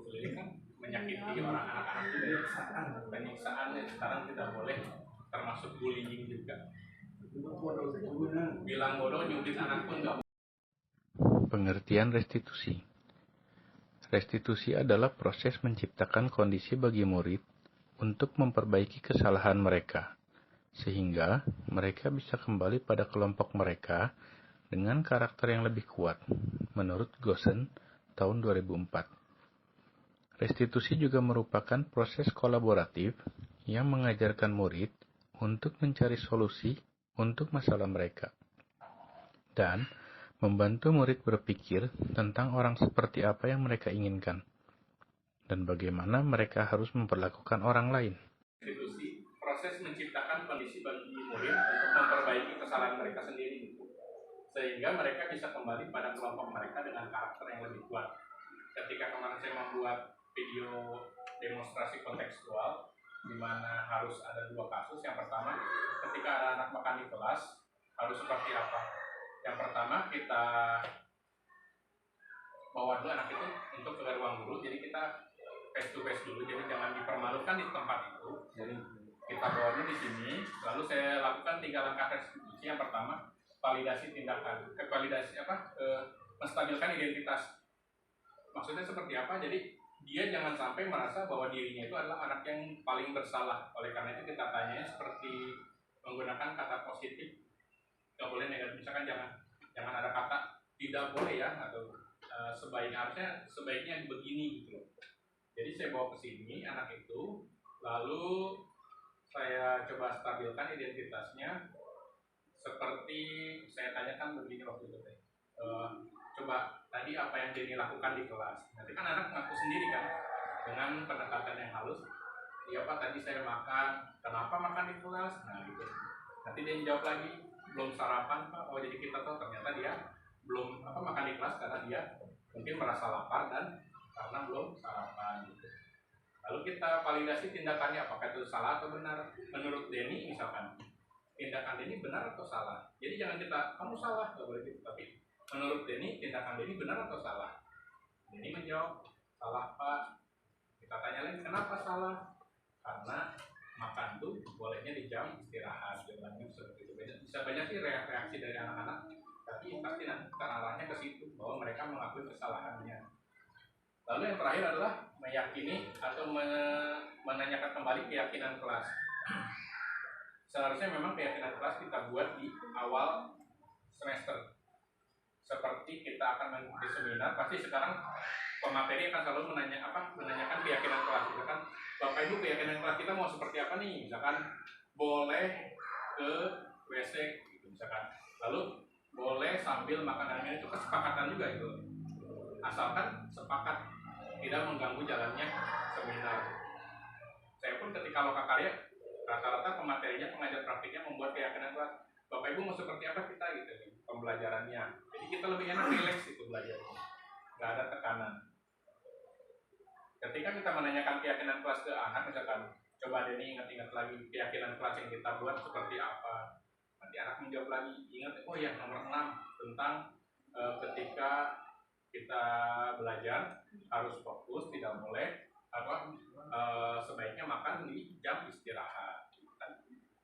keliling kan menyakiti orang anak-anak juga. Penyiksaan sekarang tidak boleh, termasuk bullying juga. Bilang bodoh nyubit anak pun nggak. Pengertian restitusi. Restitusi adalah proses menciptakan kondisi bagi murid untuk memperbaiki kesalahan mereka, sehingga mereka bisa kembali pada kelompok mereka dengan karakter yang lebih kuat, menurut Gossen tahun 2004. Restitusi juga merupakan proses kolaboratif yang mengajarkan murid untuk mencari solusi untuk masalah mereka, dan membantu murid berpikir tentang orang seperti apa yang mereka inginkan, dan bagaimana mereka harus memperlakukan orang lain. Restitusi, proses menciptakan kondisi bagi murid untuk memperbaiki kesalahan mereka sendiri, sehingga mereka bisa kembali pada kelompok mereka dengan karakter yang lebih kuat. Ketika kemarin saya membuat video demonstrasi kontekstual, di mana harus ada 2 kasus. Yang pertama, ketika ada anak makan di kelas, harus seperti apa? Yang pertama, kita bawa dulu anak itu untuk ke ruang guru, jadi kita face to face dulu, jadi jangan dipermalukan di tempat itu. Jadi kita bawa dulu di sini, lalu saya lakukan 3 langkah restitusi. Yang pertama, validasi tindakan, menstabilkan identitas. Maksudnya seperti apa? Jadi dia jangan sampai merasa bahwa dirinya itu adalah anak yang paling bersalah. Oleh karena itu kita tanya seperti menggunakan kata positif, nggak boleh negatif. Misalkan jangan ada kata tidak boleh ya, atau sebaiknya begini gitu loh. Jadi saya bawa ke sini anak itu, lalu saya coba stabilkan identitasnya. Seperti saya tanyakan begini waktu itu, coba tadi apa yang Denny lakukan di kelas. Nanti kan anak ngaku sendiri kan, dengan pendekatan yang halus. Iya Pak, tadi saya makan. Kenapa makan di kelas? Nah gitu. Nanti dia jawab lagi, belum sarapan Pak. Oh jadi kita tahu ternyata dia belum makan di kelas karena dia mungkin merasa lapar dan karena belum sarapan gitu. Lalu kita validasi tindakannya, apakah itu salah atau benar. Menurut Denny misalkan, tindakan Denny benar atau salah. Jadi jangan kita, kamu salah, nggak boleh gitu. Tapi menurut Denny, tindakan Denny benar atau salah? Denny menjawab, salah Pak. Kita tanya lagi, kenapa salah? Karena makan tuh bolehnya di jam istirahat. Jawabannya seperti itu. Bisa banyak sih reaksi dari anak-anak, tapi pasti nanti arahnya ke situ, bahwa mereka mengakui kesalahannya. Lalu yang terakhir adalah meyakini atau menanyakan kembali keyakinan kelas. Seharusnya memang keyakinan kelas kita buat di awal semester. Seperti kita akan di seminar, pasti sekarang pemateri akan selalu menanyakan keyakinan kelas. Misalkan, Bapak Ibu keyakinan kelas kita mau seperti apa nih? Misalkan boleh ke WC, gitu misalkan. Lalu boleh sambil makan itu kesepakatan juga itu. Asalkan sepakat, tidak mengganggu jalannya seminar. Saya pun ketika loka karya, rata-rata pematerinya, pengajar praktiknya membuat keyakinan kelas. Bapak Ibu mau seperti apa kita gitu nih, pembelajarannya. Jadi kita lebih enak relax itu belajar, nggak ada tekanan. Ketika kita menanyakan keyakinan kelas ke anak, misalkan, coba Denny ingat-ingat lagi keyakinan kelas yang kita buat seperti apa. Nanti anak menjawab lagi, ingat, oh ya nomor 6 tentang ketika kita belajar harus fokus, tidak boleh sebaiknya makan di jam istirahat.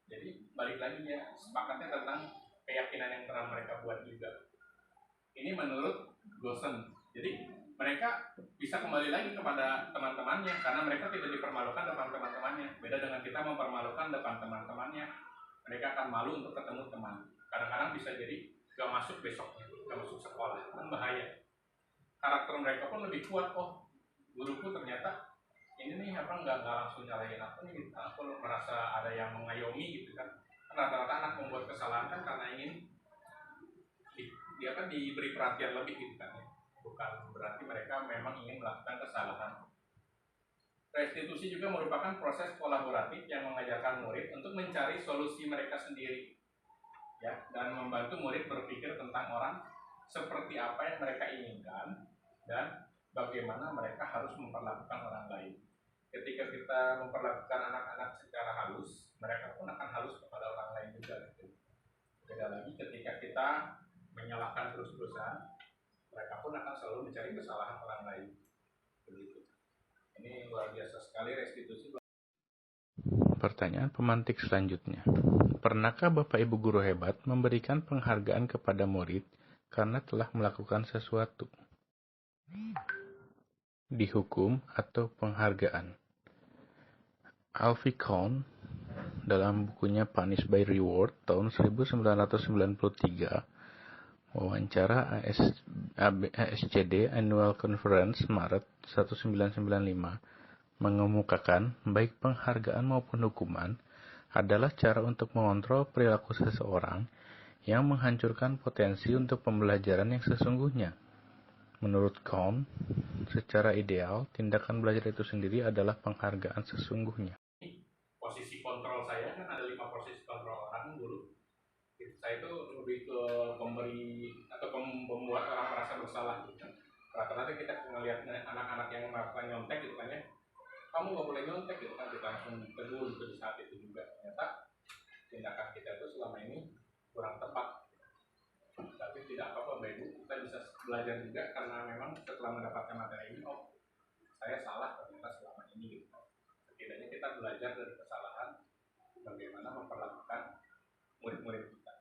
Jadi balik lagi ya, sepakatnya tentang keyakinan yang pernah mereka buat juga. Ini menurut dosen. Jadi mereka bisa kembali lagi kepada teman-temannya karena mereka tidak dipermalukan depan teman-temannya. Beda dengan kita mempermalukan depan teman-temannya. Mereka akan malu untuk ketemu teman. Kadang-kadang bisa jadi gak masuk besoknya, gak masuk sekolah, kan bahaya. Karakter mereka pun lebih kuat. Oh, guruku ternyata ini nih nggak langsung nyalain aku nih, aku merasa ada yang mengayomi gitu kan. Rata-rata anak membuat kesalahan kan karena ingin dia kan diberi perhatian lebih gitu kan, bukan berarti mereka memang ingin melakukan kesalahan. Restitusi juga merupakan proses kolaboratif yang mengajarkan murid untuk mencari solusi mereka sendiri, ya, dan membantu murid berpikir tentang orang seperti apa yang mereka inginkan dan bagaimana mereka harus memperlakukan orang lain. Ketika kita memperlakukan anak-anak secara halus, mereka pun akan halus kepada orang lain juga. Gitu. Beda lagi ketika kita menyalahkan terus-terusan, mereka pun akan selalu mencari kesalahan orang lain. Begitu. Ini luar biasa sekali restitusi. Pertanyaan pemantik selanjutnya. Pernahkah Bapak Ibu guru hebat memberikan penghargaan kepada murid karena telah melakukan sesuatu? Dihukum atau penghargaan? Alfie Kohn dalam bukunya Punish by Reward tahun 1993 wawancara ASCD Annual Conference Maret 1995 mengemukakan baik penghargaan maupun hukuman adalah cara untuk mengontrol perilaku seseorang yang menghancurkan potensi untuk pembelajaran yang sesungguhnya. Menurut Kohn, secara ideal, tindakan belajar itu sendiri adalah penghargaan sesungguhnya. Posisi kontrol saya kan ada 5 posisi kontrol orang guru. Saya itu lebih ke pemberi atau membuat orang merasa bersalah. Rata-rata kita melihat anak-anak yang melakukan nyontek gitu kan ya, kamu nggak boleh nyontek gitu kan, kita langsung tegur gitu di saat itu juga. Ternyata tindakan kita itu selama ini kurang tepat. Tapi tidak apa-apa Bapak Ibu, kita bisa belajar juga karena memang setelah mendapatkan materi ini, oh saya salah ternyata selama ini gitu. Setidaknya kita belajar dari kesalahan bagaimana memperlakukan murid-murid kita.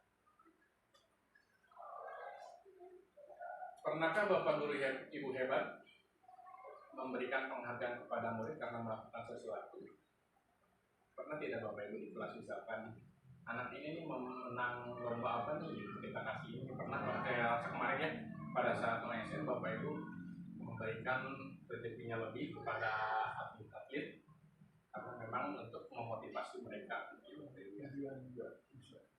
Pernahkah Bapak Guru Ibu hebat memberikan penghargaan kepada murid karena melakukan sesuatu? Pernah tidak Bapak Ibu di kelas misalkan anak ini nih menang lomba apa nih, kita kasih ini. Pernah saya rasa kemarin ya pada saat OSN Bapak Ibu memberikan rezekinya lebih kepada atlet-atlet karena memang untuk memotivasi mereka.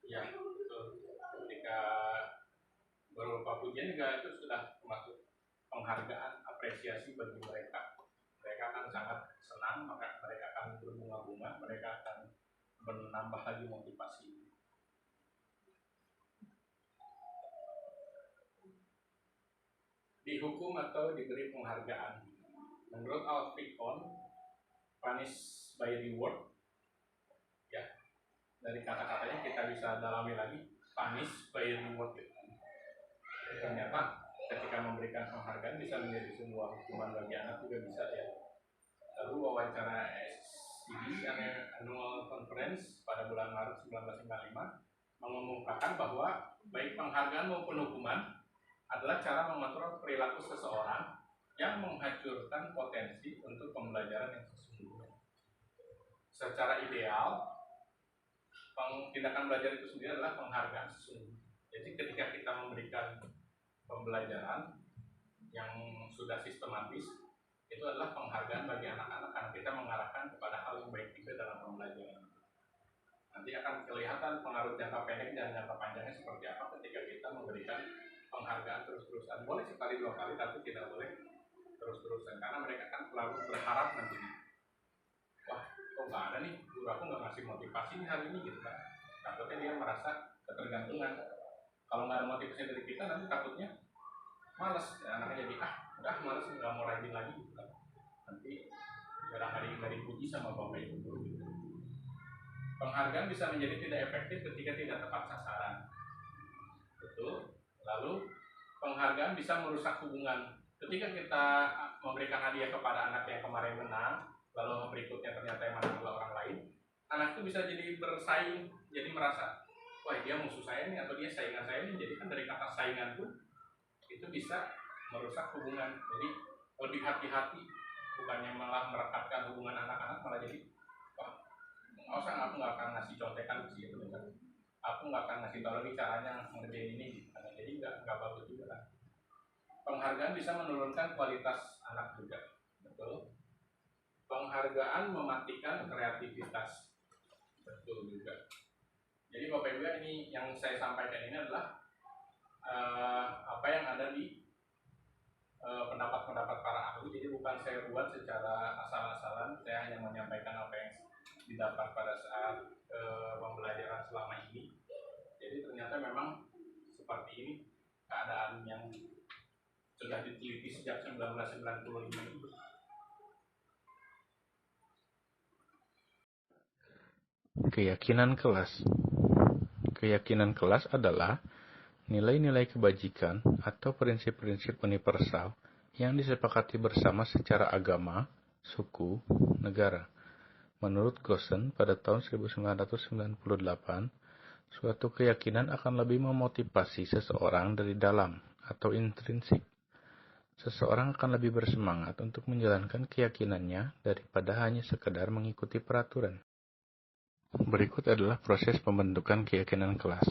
Ya, betul. Ketika berupa pujian juga itu sudah termasuk penghargaan, apresiasi bagi mereka. Mereka akan sangat senang, maka mereka akan berbunga-bunga, mereka akan menambah lagi motivasi. Dihukum atau diberi penghargaan. Menurut Alfie Kohn, punish by reward, ya, dari kata-katanya kita bisa dalami lagi, punish by reward. Ternyata ketika memberikan penghargaan bisa menjadi sebuah hukuman bagi anak juga bisa ya. Lalu wawancara SCD Annual Conference pada bulan Maret 1995 mengumumkan bahwa baik penghargaan maupun hukuman adalah cara mengontrol perilaku seseorang yang menghancurkan potensi untuk pembelajaran yang sesungguhnya. Secara ideal, tindakan belajar itu sendiri adalah penghargaan sesungguhnya. Jadi ketika kita memberikan pembelajaran yang sudah sistematis, itu adalah penghargaan bagi anak-anak karena kita mengarahkan kepada hal yang baik juga dalam pembelajaran. Nanti akan kelihatan pengaruh jangka pendek dan jangka panjangnya seperti apa ketika kita memberikan penghargaan terus-terusan. Boleh sekali dua kali, tapi tidak boleh terus-terusan karena mereka kan selalu berharap nantinya, wah kok nggak ada nih, guru aku nggak ngasih motivasi nih hari ini gitu kan. Takutnya dia merasa ketergantungan. Kalau nggak ada motivasi dari kita, nanti takutnya malas, ya, anaknya jadi udah malas, nggak mau rajin lagi gitu kan. Nanti barangkali nggak dipuji sama bapak ibu guru gitu. Penghargaan bisa menjadi tidak efektif ketika tidak tepat sasaran. Betul. Lalu penghargaan bisa merusak hubungan. Ketika kita memberikan hadiah kepada anak yang kemarin menang, lalu berikutnya ternyata yang menang adalah orang lain, anak itu bisa jadi bersaing, jadi merasa, wah dia musuh saya nih atau dia saingan saya nih. Jadi kan dari kata saingan pun itu bisa merusak hubungan. Jadi lebih hati-hati, bukannya malah merekatkan hubungan anak-anak, malah jadi wah nggak usah, aku nggak akan ngasih contekan ke situ, aku nggak akan ngasih tahu lagi caranya ngerjain ini gitu. Jadi nggak bagus juga kan. Penghargaan bisa menurunkan kualitas anak juga, betul. Penghargaan mematikan kreativitas, betul juga. Jadi Bapak Ibu, ini yang saya sampaikan ini adalah apa yang ada di pendapat-pendapat para ahli. Jadi bukan saya buat secara asal-asalan, saya hanya menyampaikan apa yang didapat pada saat pembelajaran selama ini. Jadi ternyata memang seperti ini keadaan yang sudah diteliti sejak 1995 itu. Keyakinan kelas. Keyakinan kelas adalah nilai-nilai kebajikan atau prinsip-prinsip universal yang disepakati bersama secara agama, suku, negara. Menurut Gossen pada tahun 1998, suatu keyakinan akan lebih memotivasi seseorang dari dalam atau intrinsik. Seseorang akan lebih bersemangat untuk menjalankan keyakinannya daripada hanya sekedar mengikuti peraturan. Berikut adalah proses pembentukan keyakinan kelas.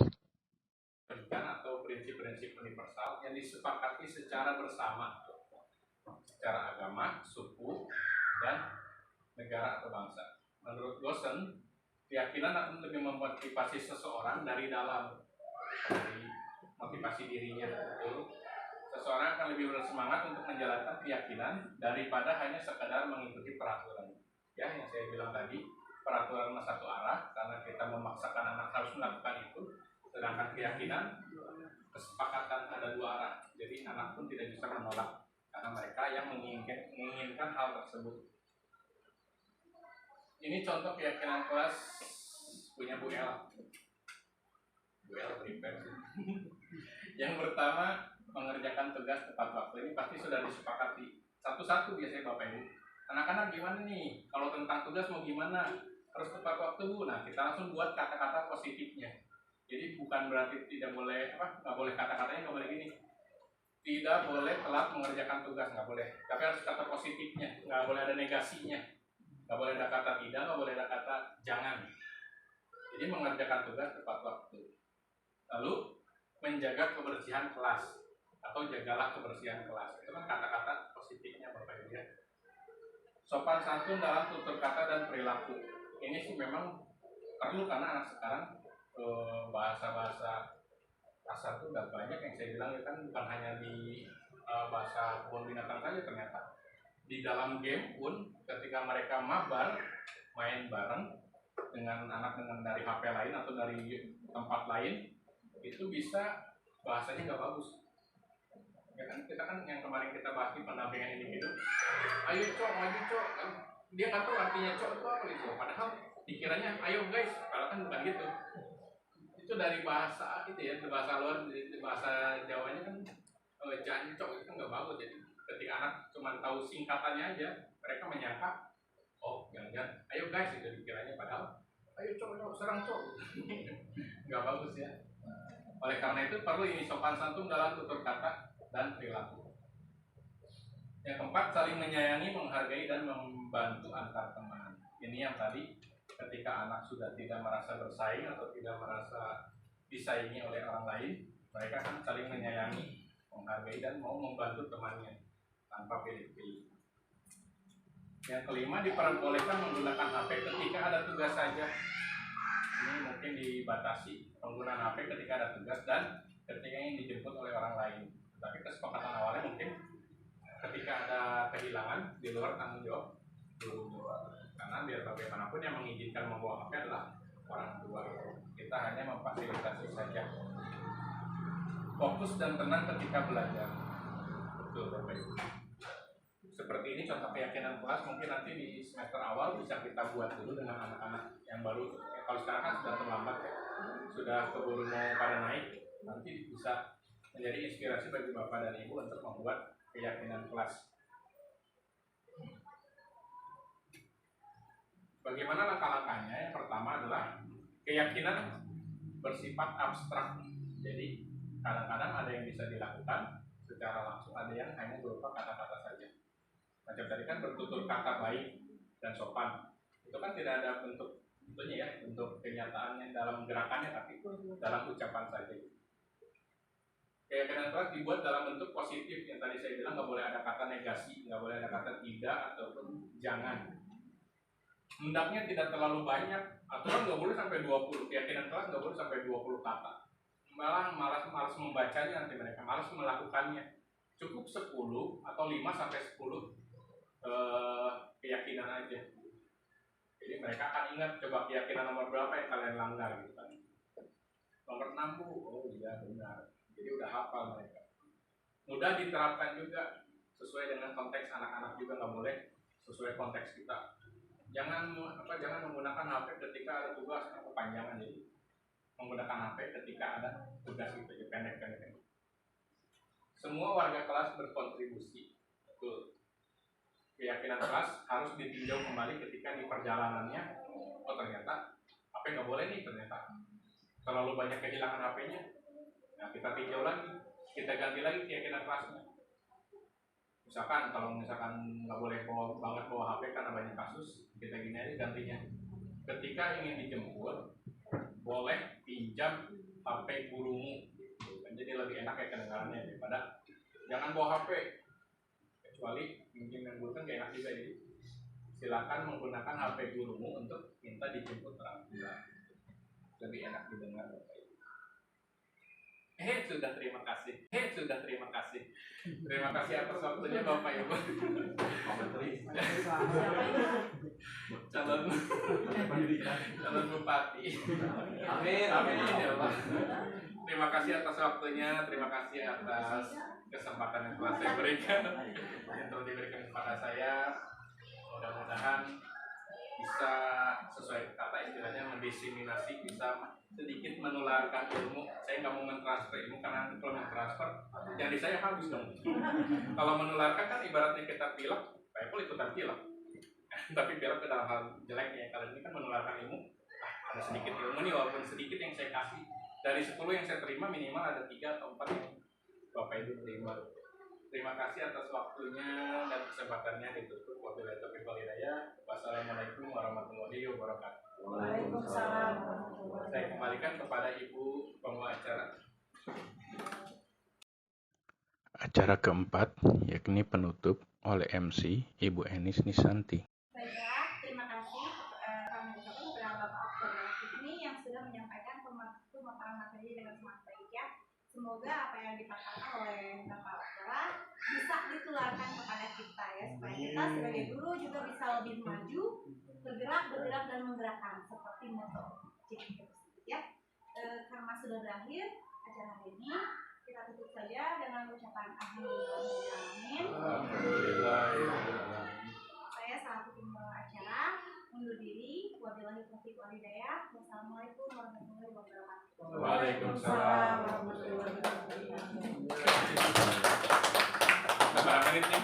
Atau prinsip-prinsip universal yang disepakati secara bersama, secara agama, suku, dan negara atau bangsa. Menurut Gossen, keyakinan akan lebih memotivasi seseorang dari dalam, dari motivasi dirinya. Betul. Seseorang akan lebih bersemangat untuk menjalankan keyakinan daripada hanya sekedar mengikuti peraturan. Ya, yang saya bilang tadi, peraturan satu arah karena kita memaksakan anak harus melakukan itu, sedangkan keyakinan kesepakatan ada dua arah. Jadi anak pun tidak bisa menolak karena mereka yang menginginkan hal tersebut. Ini contoh keyakinan kelas punya Bu El. Bu El prepare. Yang pertama, mengerjakan tugas tepat waktu. Ini pasti sudah disepakati satu-satu biasanya Bapak Ibu. Anak-anak gimana nih? Kalau tentang tugas mau gimana? Harus tepat waktu Bu. Nah, kita langsung buat kata-kata positifnya. Jadi bukan berarti tidak boleh nggak boleh kata-katanya nggak boleh gini. Tidak boleh telat mengerjakan tugas, nggak boleh. Tapi harus kata positifnya, nggak boleh ada negasinya. Nggak boleh ada kata tidak, nggak boleh ada kata jangan. Jadi mengerjakan tugas tepat waktu. Lalu menjaga kebersihan kelas atau jagalah kebersihan kelas. Itu kan kata-kata positifnya Bapak Ibu ya. Sopan santun dalam tutur kata dan perilaku. Ini sih memang perlu karena anak sekarang bahasa-bahasa kasar itu udah banyak yang saya bilang ya kan, bukan hanya di bahasa kebun binatang saja, ternyata di dalam game pun ketika mereka mabar main bareng dengan anak dari HP lain atau dari tempat lain, itu bisa bahasanya nggak bagus. Ya kan, kita kan yang kemarin kita bahas di pendampingan individu, ayo cok, maju cok, kan dia nggak tahu artinya cok itu apa gitu, padahal pikirannya ayo guys, padahal kan bukan gitu. Itu dari bahasa itu ya, bahasa luar, di bahasa Jawanya kan jangan cok itu kan nggak bagus. Jadi ketika anak cuma tahu singkatannya aja, mereka menyangka oh jangan ayo guys itu pikirannya, padahal ayo cok serang cok. Nggak bagus ya. Oleh karena itu perlu ini sopan santun dalam tutur kata dan perilaku. Yang keempat, saling menyayangi, menghargai, dan membantu antar teman. Ini yang tadi, ketika anak sudah tidak merasa bersaing atau tidak merasa disaingi oleh orang lain, mereka akan saling menyayangi, menghargai, dan mau membantu temannya tanpa pilih-pilih. Yang kelima, diperbolehkan menggunakan HP ketika ada tugas saja. Ini mungkin dibatasi penggunaan HP ketika ada tugas dan ketika ingin dijemput oleh orang lain. Tapi kesepakatan awalnya mungkin ketika ada kehilangan di luar tanggung jawab guru. Karena biar bagaimanapun yang mengizinkan membawa HP adalah orang tua. Kita hanya memfasilitasi saja. Fokus dan tenang ketika belajar. Betul, Bapak Ibu. Seperti ini contoh keyakinan kelas, mungkin nanti di semester awal bisa kita buat dulu dengan anak-anak yang baru. Kalau sekarang kan sudah terlambat ya, sudah keburu mau pada naik, nanti bisa menjadi inspirasi bagi Bapak dan Ibu untuk membuat keyakinan kelas. Bagaimana langkah-langkahnya? Yang pertama adalah keyakinan bersifat abstrak. Jadi kadang-kadang ada yang bisa dilakukan secara langsung, ada yang hanya berupa kata-kata saja. Macam tadi kan bertutur kata baik dan sopan, itu kan tidak ada bentuk tentunya ya, bentuk kenyataannya dalam gerakannya, tapi dalam ucapan saja. Keyakinan kelas dibuat dalam bentuk positif, yang tadi saya bilang nggak boleh ada kata negasi, nggak boleh ada kata tidak ataupun jangan. Hendaknya tidak terlalu banyak, aturan nggak boleh sampai 20, keyakinan kelas nggak boleh sampai 20 kata. Malah malas membacanya, nanti mereka malas melakukannya. Cukup 10 atau 5 sampai 10 keyakinan aja. Jadi mereka akan ingat, coba keyakinan nomor berapa yang kalian langgar gitu kan. Nomor 6 Bu, oh iya benar. Jadi udah hafal mereka. Mudah diterapkan juga, sesuai dengan konteks anak-anak juga, nggak boleh sesuai konteks kita. Jangan menggunakan HP ketika ada tugas yang kepanjangan, jadi menggunakan HP ketika ada tugas itu pendek-pendek. Semua warga kelas berkontribusi. Betul. Keyakinan kelas harus ditinjau kembali ketika di perjalanannya. Oh ternyata HP nggak boleh nih, ternyata terlalu banyak kehilangan HP-nya. Nah kita tinjau lagi, kita ganti lagi keyakinan kelasnya. Misalkan kalau nggak boleh banget bawa HP karena banyak kasus, kita gini aja gantinya. Ketika ingin dijemput, boleh pinjam HP gurumu. Jadi lebih enak ya kedengarannya daripada jangan bawa HP. Kecuali mungkin yang guru kan gak enak juga, jadi silakan menggunakan HP gurumu untuk minta dijemput orang tua. Lebih enak didengar Bapak Ibu. Sudah terima kasih. Terima kasih atas waktunya Bapak Ibu. Calon bupati. Amin ya Allah. Terima kasih atas waktunya, terima kasih atas kesempatan yang telah saya berikan, yang telah diberikan kepada saya. Mudah-mudahan bisa sesuai kata istilahnya mendiseminasi, bisa sedikit menularkan ilmu. Saya nggak mau mentransfer ilmu, karena kalau mentransfer yang di saya habis dong. Kalau menularkan kan ibaratnya kita pilek, Pak Epul ikutan pilek. Tapi pilek ke dalam hal jeleknya. Kalau ini kan menularkan ilmu, ada sedikit ilmu nih, walaupun sedikit yang saya kasih. Dari 10 yang saya terima, minimal ada 3 atau 4 yang Bapak Ibu terima. Terima kasih atas waktunya dan kesempatannya. Ditutup. Wabillahi taufiq wal hidayah. Wassalamualaikum warahmatullahi wabarakatuh. Waalaikumsalam. Saya kembalikan kepada Ibu pembawa acara. Acara keempat, yakni penutup oleh MC Ibu Enis Nisanti. Baiklah, terima kasih kami ucapkan kepada Bapak Oktober ini yang sudah menyampaikan pemaparan materi dengan sangat baik ya. Semoga apa yang dipaparkan oleh Bapak Oktober bisa ditularkan kepada kita ya, supaya kita sebagai guru juga bisa lebih maju, bergerak dan menggerakkan seperti moto CKP ya. Karena sudah berakhir acara hari ini, kita tutup saja dengan ucapan alhamdulillah. Saya selaku pembawa acara undur diri. Wabillahi taufiq wal hidayah. Wassalamualaikum warahmatullahi wabarakatuh. Waalaikumsalam warahmatullahi wabarakatuh. Berapa menit nih?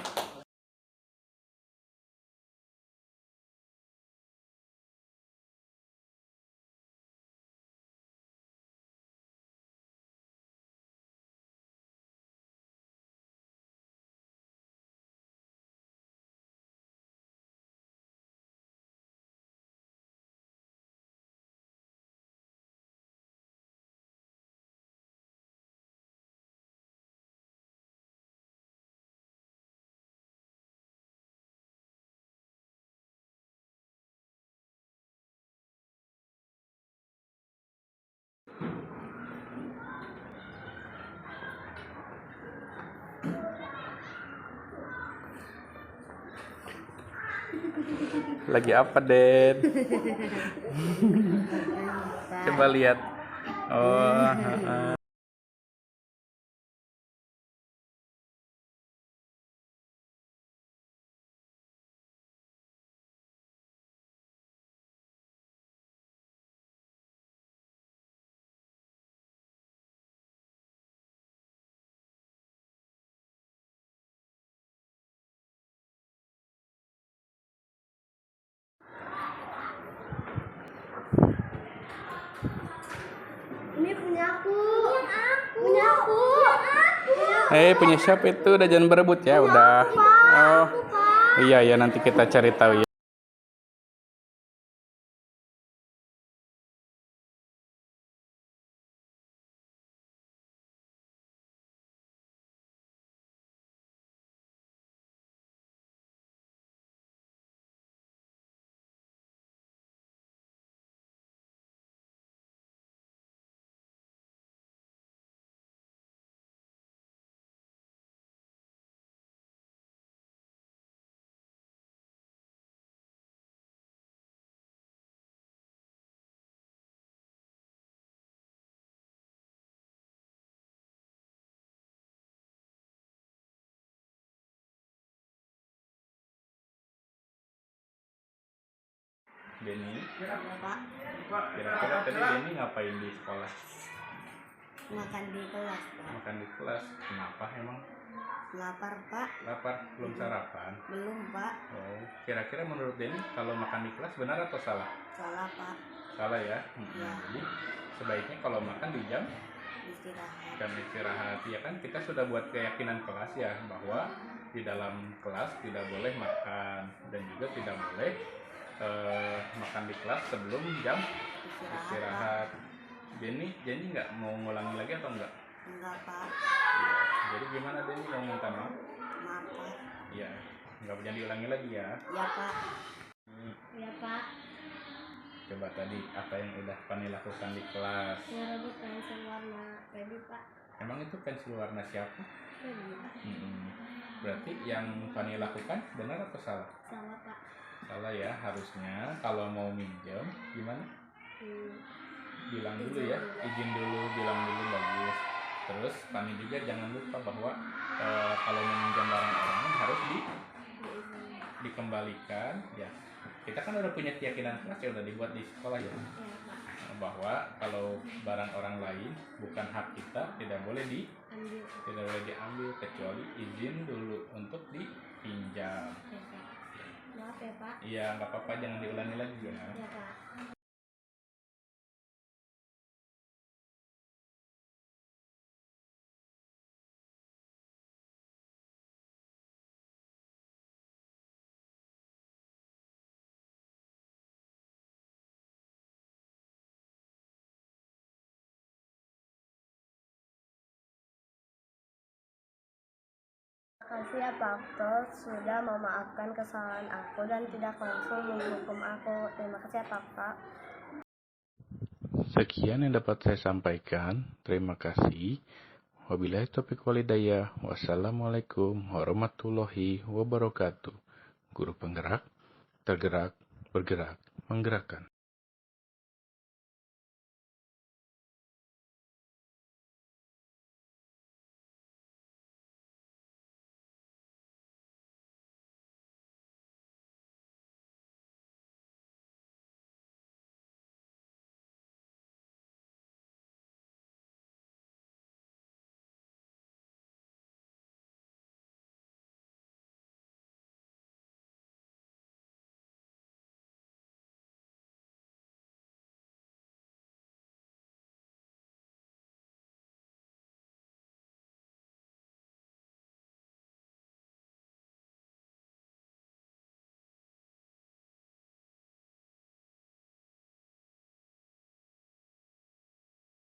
Lagi apa, Den? Coba lihat. Oh, Ini punya aku. Punya aku. punya siapa itu? Udah jangan berebut ya, udah. Oh, iya ya, nanti kita cari tahu ya. Denny, kira-kira tadi Denny ngapain di sekolah? Makan di kelas, Pak. Makan di kelas. Kenapa emang? Lapar, Pak. Lapar? Belum sarapan? Belum, Pak. Oh, kira-kira menurut Denny kalau makan di kelas benar atau salah? Salah, Pak. Salah ya? Ya. Jadi sebaiknya kalau makan di jam istirahat. Ya kan kita sudah buat keyakinan kelas ya bahwa di dalam kelas tidak boleh makan dan juga tidak boleh makan di kelas sebelum jam istirahat. Denny nggak mau ngulangi lagi atau enggak? Enggak, Pak. Iya. Jadi gimana Denny mau minta maaf? Maaf, Pak. Iya. Nggak boleh diulangi lagi ya. Ya, Pak. Ya, Pak. Coba tadi apa yang udah Fani lakukan di kelas? Ngerebut pensil warna baby, Pak. Emang itu pensil warna siapa? Baby, Pak. Berarti yang Fani lakukan benar atau salah? Salah, Pak. Salah ya, harusnya kalau mau minjem gimana? Bilang dulu ya, izin dulu, bilang dulu bagus. Terus Fani juga jangan lupa bahwa kalau meminjam barang orang harus dikembalikan ya. Kita kan udah punya keyakinan keras ya, udah dibuat di sekolah ya, bahwa kalau barang orang lain bukan hak kita tidak boleh diambil kecuali izin dulu untuk dipinjam. Maaf ya, Pak. Iya, nggak apa-apa, jangan diulangi lagi ya. Ya, Pak. Terima kasih ya Pak Aktor sudah memaafkan kesalahan aku dan tidak langsung menghukum aku. Terima kasih ya Pak Aktor. Sekian yang dapat saya sampaikan. Terima kasih. Wabillahi taufiq walhidayah. Wassalamualaikum warahmatullahi wabarakatuh. Guru penggerak, tergerak, bergerak, menggerakkan.